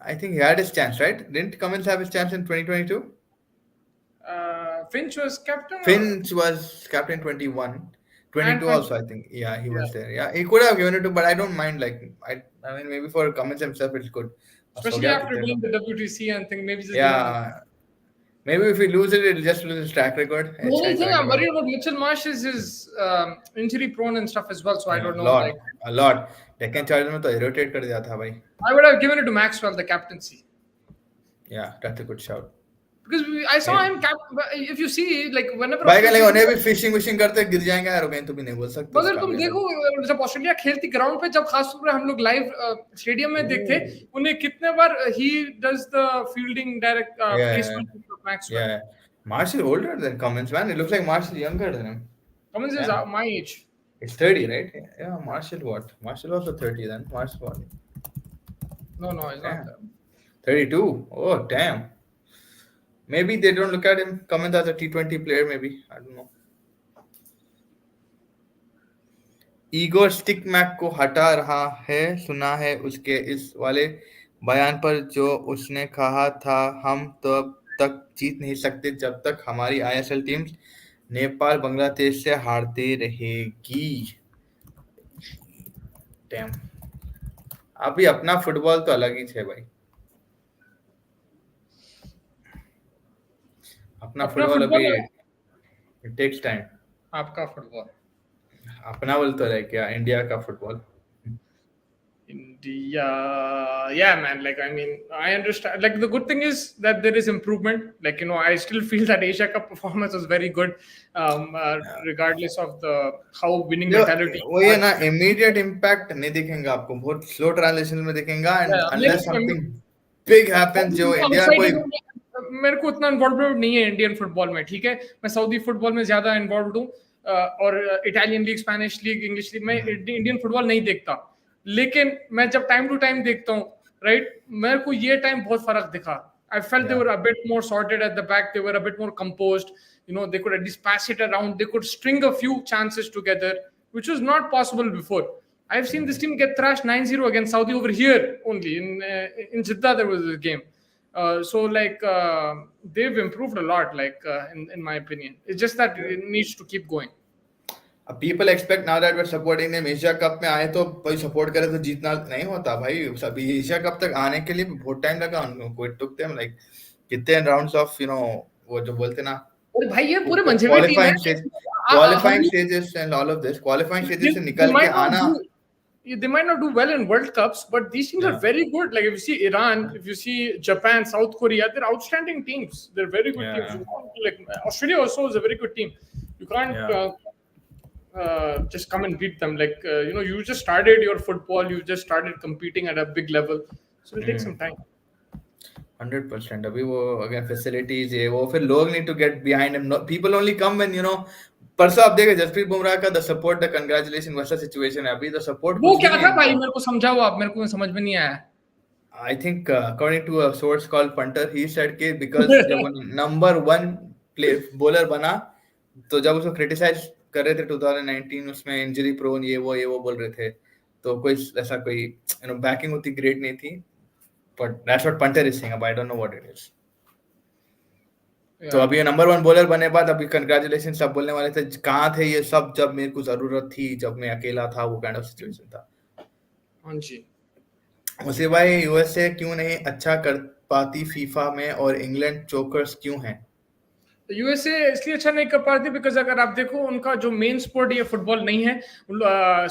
I think he had his chance, right? Didn't Cummins have his chance in 2022? Finch was captain or Finch was captain 21, and 22 Finch? also, I think. Yeah, he Yeah, was there. Yeah, he could have given it to, but I don't mind. I mean, maybe for Cummins himself, it's good. बस हो especially गया after कितने winning का. the WTC and think maybe just give him. Yeah, maybe if we lose it, it'll just lose his track record. The It's only like thing track I'm record. worried about Mitchell Marsh is his injury prone and stuff as well. So I Yeah, don't know. Like a lot. Deccan Charger में तो irritate कर दिया था भाई. I would have given it to Maxwell the captaincy Yeah, that's a good shout. because I saw him if you see like whenever भाई कहने Australia. उन्हें भी फिशिंग विशिंग करते गिर जाएंगे यार, कहीं तो भी नहीं बोल सकते मगर उसका तुम भी सब. देखो जब ऑस्ट्रेलिया खेलती ग्राउंड पे, जब खासतौर पे हम लोग लाइव स्टेडियम में देखते, उन्हें कितने बार ही does the fielding direct Yeah, placement of Maxwell. yeah. Marshall older than Cummins, man. It looks like Marshall younger than him. Cummins is Damn. my age. It's 30, right? Yeah, Marshall what? Marshall also 30 then. Marshall what? No, it's not Damn. that. 32. Oh, damn. Maybe they don't look at him Cummins as a T20 player, maybe. I don't know. Igor Stimac को हटा रहा है, सुना है उसके इस वाले बयान पर जो उसने कहा था, हम तब तक जीत नहीं सकते जब तक हमारी आईएसएल टीम नेपाल बांग्लादेश से हारती रहेगी. डैम. अभी अपना फुटबॉल तो अलग ही है भाई. अपना अपना फुटबॉल अभी फुटबॉल, इट टेक्स टाइम. आपका फुटबॉल। अपना बोल तो रहे क्या इंडिया का football. India, yeah, man. Like, I mean, I understand. Like, the good thing is that there is improvement. Like, I still feel that Asia Cup performance was very good, regardless of the how winning जो mentality वो you ये had. ना immediate impact नहीं दिखेगा आपको, बहुत slow transition में दिखेगा, एंड Yeah, अनलेस लेकिन समथिंग बिग हैपेंस जो इंडिया आउटसाइड कोई। मेरे को उतना इन्वॉल्वमेंट नहीं है इंडियन फुटबॉल में, ठीक है। मैं सऊदी फुटबॉल में ज्यादा इन्वॉल्व हूँ, और Italian league, Spanish league, English league, मैं इंडियन फुटबॉल नहीं देखता। लेकिन मैं जब टाइम टू टाइम देखता हूँ, राइट, मेरे को ये टाइम बहुत फर्क दिखा। आई फेल्ट दे या were a bit more sorted at the back, they were a bit more composed, they could at least pass it around, they could string a few chances together, which was not possible before. I've seen this team get thrashed 9-0 against Saudi over here only in Jeddah. There was a game. So like they've improved a lot, like in my opinion. It's just that it needs to keep going. People expect now that we are supporting them, Asia Cup में आए तो भाई support करे तो जीतना नहीं होता भाई, सभी एशिया कप तक आने के लिए भी बहुत टाइम लगा उनको, इट टुक देम लाइक कितने राउंड्स ऑफ वो जो बोलते ना, और भाई ये पूरे मंझे टीम है। क्वालिफाइंग स्टेज, हम qualifying stages and all of this, qualifying stages से they निकल के might not आना। do they might not do well in World Cups, but these teams are या very good. Like if you see Iran, if you see Japan, South Korea, they're outstanding teams. They're very good teams. या Like Australia also is a very good team. You can't या just come and beat them. Like you just started your football, you just started competing at a big level, so it'll take some time. 100%। अभी वो again facilities है वो, फिर लोग need to get behind him, people only come when परसों आप देखे जसप्रीत बुमराह का द सपोर्ट द कंग्रेचुलेशन वैसा सिचुएशन है, अभी द सपोर्ट वो कुछ भी क्या नहीं है था भाई, इनका। मेरे को समझाओ आप, मेरे को समझ में नहीं आया। I think according to a source called Punter, he said कि because जब वो नंबर 1 प्ले बॉलर बना, तो जब उसको क्रिटिसाइज कर रहे थे 2019 उसमें इंजरी प्रोन ये वो बोल रहे थे, तो कोई ऐसा कोई बैकिंग उतनी ग्रेट नहीं थी, but that's what Punter is saying, but I don't know what it is। तो Yeah. अभी ये नंबर 1 बॉलर बने बाद अभी कंग्रेचुलेशन सब बोलने वाले थे, कहाँ थे ये सब जब मेरे को जरूरत थी, जब मैं अकेला था, वो काइंड ऑफ सिचुएशन था। हाँ जी। उसे भाई यूएसए क्यों नहीं अच्छा कर पाती फीफा में, और इंग्लैंड चोकर्स क्यों हैं? यूएसए इसलिए अच्छा नहीं कर पाती बिकॉज अगर आप देखो उनका जो मेन स्पोर्ट ये फुटबॉल नहीं है,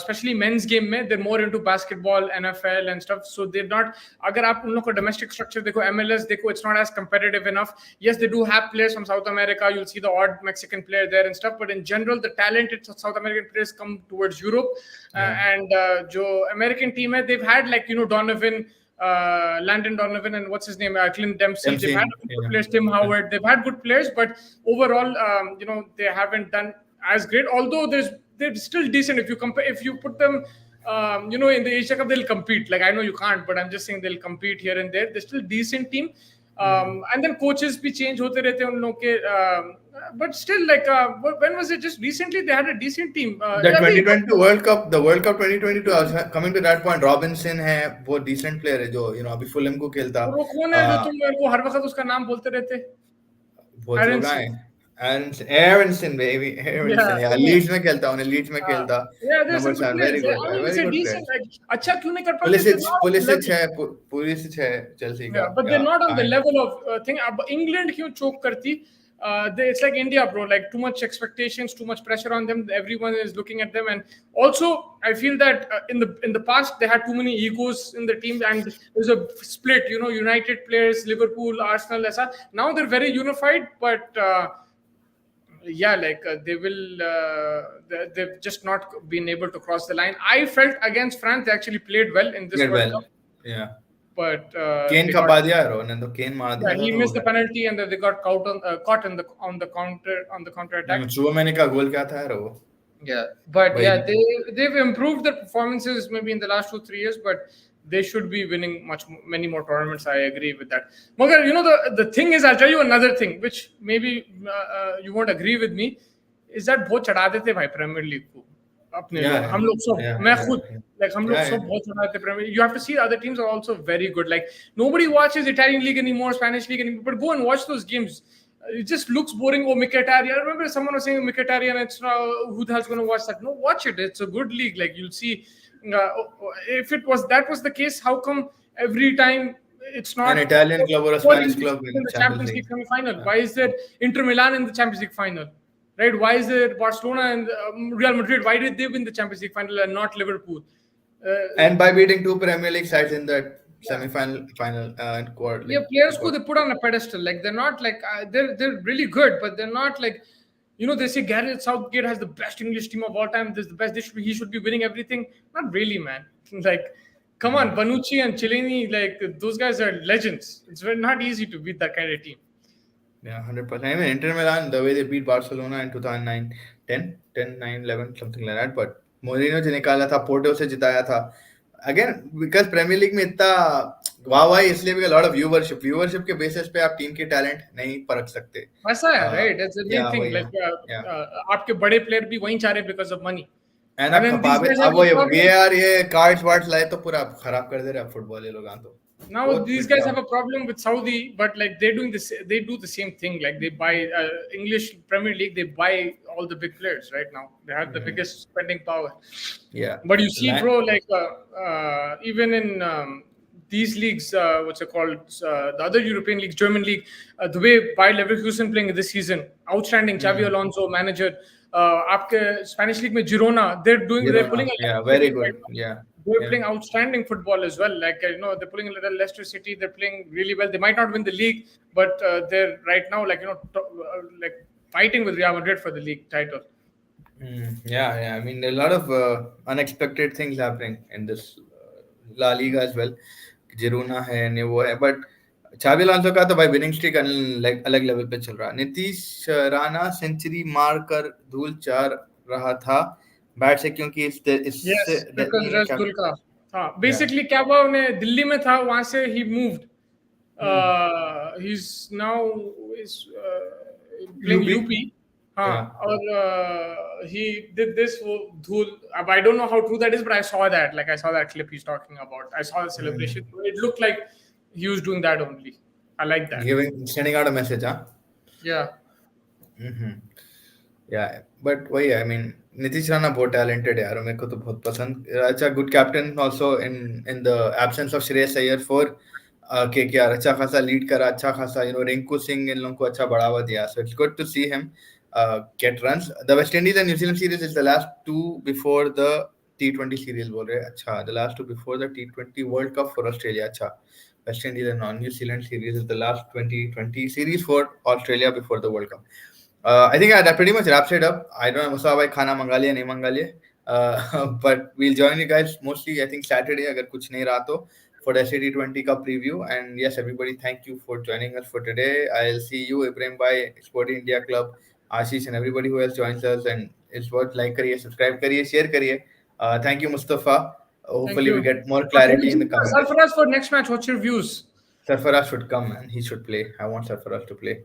स्पेशली मेंस गेम में they're more into basketball, NFL and stuff, so they're not. अगर आप उन लोग का डोमेस्टिक स्ट्रक्चर देखो, एमएलएस देखो, it's not as competitive enough. Yes they do have players from South America, you'll see the odd Mexican player there and stuff, but in general the talented South American players come towards Europe. And जो American team है, they've had like Donovan, Landon Donovan, and what's his name, Clint Dempsey. They've had good Yeah. players, Tim Howard. They've had good players, but overall, they haven't done as great. Although they're still decent. If you compare, if you put them, in the Asia Cup, they'll compete. Like I know you can't, but I'm just saying they'll compete here and there. They're still decent team. And then coaches भी change होते रहते हैं उन लोग के, but still like when was it, just recently they had a decent team. The 2022 World Cup, the World Cup 2022, I was coming to that point, Robinson है वो decent player है जो अभी फुलहम को खेलता, वो कौन है जो तुम मेरे को हर वक्त उसका नाम बोलते रहते? बहुत लोग आए, Aronson baby, Aronson, yeah, Leeds में खेलता, उन्हें Leeds में खेलता, Yeah, there's number some good 7, players. very good I player, mean, it's very a good player। decent. Like, अच्छा क्यों नहीं कर पाते? They're Pulisic not on the Pulisic level. है Pulisic है चेल्सी का, Yeah, but they're not on the level of thing. अब England क्यों choke करती? It's like India, bro. Like too much expectations, too much pressure on them. Everyone is looking at them, and also I feel that in the past they had too many egos in the team, and there's a split. United players, Liverpool, Arsenal, ऐसा. Now they're very unified, but yeah, like they've just not been able to cross the line. I felt against France they actually played well in this Played World well, Cup, yeah। but cane they का got, पा दिया यार, उन्होंने तो केन मार दिया yeah, था he तो missed the penalty and then they got caught on the counter attack. Tchouameni का गोल क्या था यार वो? Yeah, but भाई yeah, they've improved their performances maybe in the last 2-3 years, but they should be winning many more tournaments. I agree with that. Magar, the thing is, I'll tell you another thing, which maybe you won't agree with me, is that बहुत चढ़ा देते भाई premiere league को अपने लोग, हम लोग सब, मैं खुद, like हम लोग सब बहुत चढ़ा देते premiere. You have to see other teams are also very good. Like nobody watches Italian league anymore, Spanish league anymore, but go and watch those games. It just looks boring. Oh, Mkhitaryan. I remember someone was saying Mkhitaryan, it's who the hell's going to watch that? No, watch it. It's a good league. Like you'll see. If that was the case, how come every time it's not an Italian club or a what Spanish is club in in the Champions Champions League? League semi-final? Why is there Inter Milan in the Champions League final? Right? Why is there Barcelona and Real Madrid? Why did they win the Champions League final and not Liverpool? And by beating two Premier League sides in the Yeah. semi-final, final, and quarter, Yeah, like players who quarter. they put on a pedestal, like they're not like they're really good, but they're not like, they say Gareth Southgate has the best English team of all time. This is the best. He should be winning everything. Not really, man. Like, come on, Banucci and Chileni, like those guys are legends. It's very not easy to beat that kind of team. Yeah, 100%. I mean, Inter Milan, the way they beat Barcelona in 2009, 10, 10, 9, 11, something like that. But Mourinho जो निकाला था, Porto से जिताया था. Again, because Premier League में इतना वाह वाह इसलिए भी a lot of viewership के basis पे आप टीम की talent नहीं परख सकते. ऐसा है, Uh, right? That's the main yeah, thing. वही है. Like, Yeah. आपके बड़े प्लेयर भी वहीं जा रहे because of money. And And अब then खपा these भी guys अब have वो a ये problem. VAR ये कार्ड्स वार्ड्स लाए तो पूरा खराब कर दे रहे हैं फुटबॉल ये लोग तो Now बहुत these पिट guys रहा. have a problem with Saudi, but like they're doing this, they do the same thing. Like they buy English Premier League, they buy all the big players right now. They have the biggest spending power. Yeah. But you see, La- bro, like even in these leagues, what's it called? The other European leagues, German league, the way Bayer Leverkusen playing this season, outstanding. Xavi Alonso, manager. आपके Spanish league में Girona, they're pulling Girona, a yeah, Leicester very City right good. now. Yeah, They're yeah. playing outstanding football as well. Like they're playing a little Leicester City. They're playing really well. They might not win the league, but they're right now like like fighting with Real Madrid for the league title. Yeah, yeah. I mean, a lot of unexpected things happening in this La Liga as well. Girona है ने वो है but चाबी Alonso का तो भाई winning streak like अलग level पे चल रहा है. नीतीश राणा सेंचुरी मार कर धूल चार रहा था बैट से क्योंकि इससे Yes, because नहीं क्या. Rasdul का. हाँ, Yeah. basically क्या हुआ उन्हें दिल्ली में था वहां से he moved. Hmm. He's now is playing UP. UP. Yeah. हाँ, और he did this वो धूल. अब I don't know how true that is, but I saw that. Like I saw that clip he's talking about. I saw the celebration. It looked like he was doing that only. I like that. Sending out a message, huh? Yeah. Mm-hmm. Yeah, but वही है, I mean, Nitish Rana बहुत talented है यार, मेरे को तो बहुत पसंद. अच्छा, good captain also in the absence of Shreyas Iyer for KKR. अच्छा खासा lead करा, अच्छा खासा, रिंकू सिंह इन लोगों को अच्छा बढ़ावा दिया. So it's good to see him get runs. The West Indies and New Zealand series is the last two before the T20 series बोल रहे हैं. अच्छा, the last two before the T20 World Cup for Australia. अच्छा, West Indies and New Zealand series is the last 2020 series for Australia before the World Cup. I think that pretty much wraps it up. I don't know Musa bhai खाना मंगा लिया नहीं मंगा लिया. But we'll join you guys mostly I think Saturday अगर कुछ नहीं रहा तो for the SAT20 Cup preview. And yes, everybody, thank you for joining us for today. I'll see you Ibrahim bhai, Sporting India Club, Ashish, and everybody who else joins us. And it's what like करिए, subscribe करिए, share करिए. Thank you Mustafa. Thank Hopefully we you. get more clarity in the coming days. Sarfaraz for next match. What's your views? Sarfaraz should come and he should play. I want Sarfaraz to play.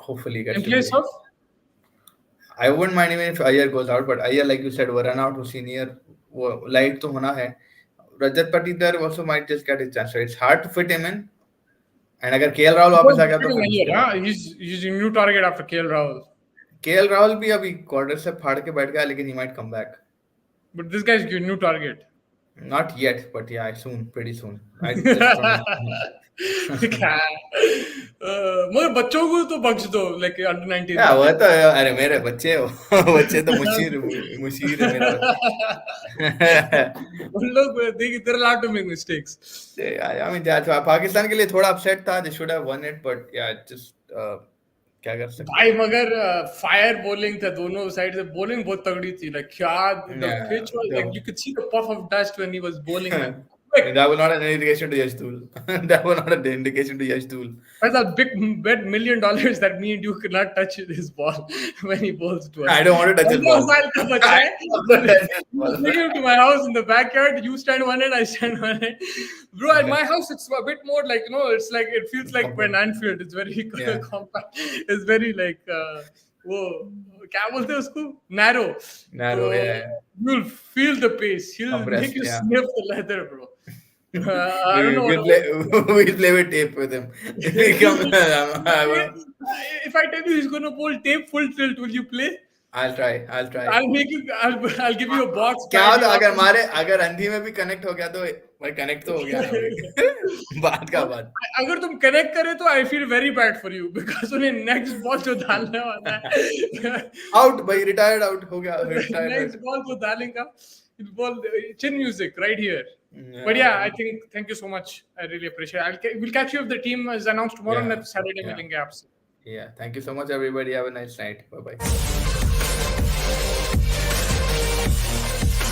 Hopefully he gets In to place play. of? I wouldn't mind even if Iyer goes out, but Iyer, like you said, वो run out वो senior वो light तो होना है. Rajat Patidar also might just get his chance. So it's hard to fit him in. And अगर KL Rahul वापस आ गया तो फिर मुश्किल है. He's a new target after KL Rahul. KL Rahul भी अभी quarter से फाड़ के बैठ गया लेकिन he might come back. But this guy's a new target. Not yet, but yeah, soon, pretty soon. I just don't know. क्या मगर बच्चों को तो बख्श दो like under 19 Yeah, वो वाले. तो अरे मेरे बच्चे हो बच्चे तो मुशीर मुशीर है मेरा बच्चा. उन लोग they're allowed to make mistakes. Yeah, I mean, that's why Pakistan के लिए थोड़ा upset था. They should have won it, but yeah, just क्या कर सकते भाई हैं. मगर फायर बॉलिंग था दोनों साइड से बॉलिंग बहुत तगड़ी थी like क्या the Yeah, pitch was like you could see the puff of dust when he was bowling like quick. that was not an indication to Yashtul. That was not an indication to Yashtul. That's a big bet $1 million that me and you could not touch his ball when he bowls to us. I don't want to touch his ball. साल का बच्चा I है, don't want to touch his you ball. bring him to my house in the backyard. You stand one end, I stand one end. Bro, at my house, it's a bit more like, it's like, it feels like when Anfield. It's very Yeah. compact. It's very like, वो क्या बोलते हैं उसको? Narrow. Narrow, So, yeah. you'll feel the pace. He'll Compressed, make you yeah. sniff the leather, bro. I don't know We what we play with tape with him. If he comes, if I tell you he's going to pull tape full tilt, will you play? I'll try. I'll try. I'll give you a box. क्या bag, होता you अगर up- हमारे अगर अंधी में भी connect हो गया तो भाई कनेक्ट तो हो गया ना भाई. बात का बात. अगर तुम कनेक्ट करे तो I feel very bad for you because उन्हें नेक्स्ट बॉल जो डालने वाला है आउट भाई रिटायर्ड आउट हो गया रिटायर्ड. नेक्स्ट बॉल जो डालेगा He'll bowl chin music right here. But Yeah, yeah, I think thank you so much. I really appreciate it. We'll catch you if the team is announced tomorrow and yeah, at Saturday yeah, Milling Gaps. yeah. Thank you so much, everybody. Have a nice night. Bye bye.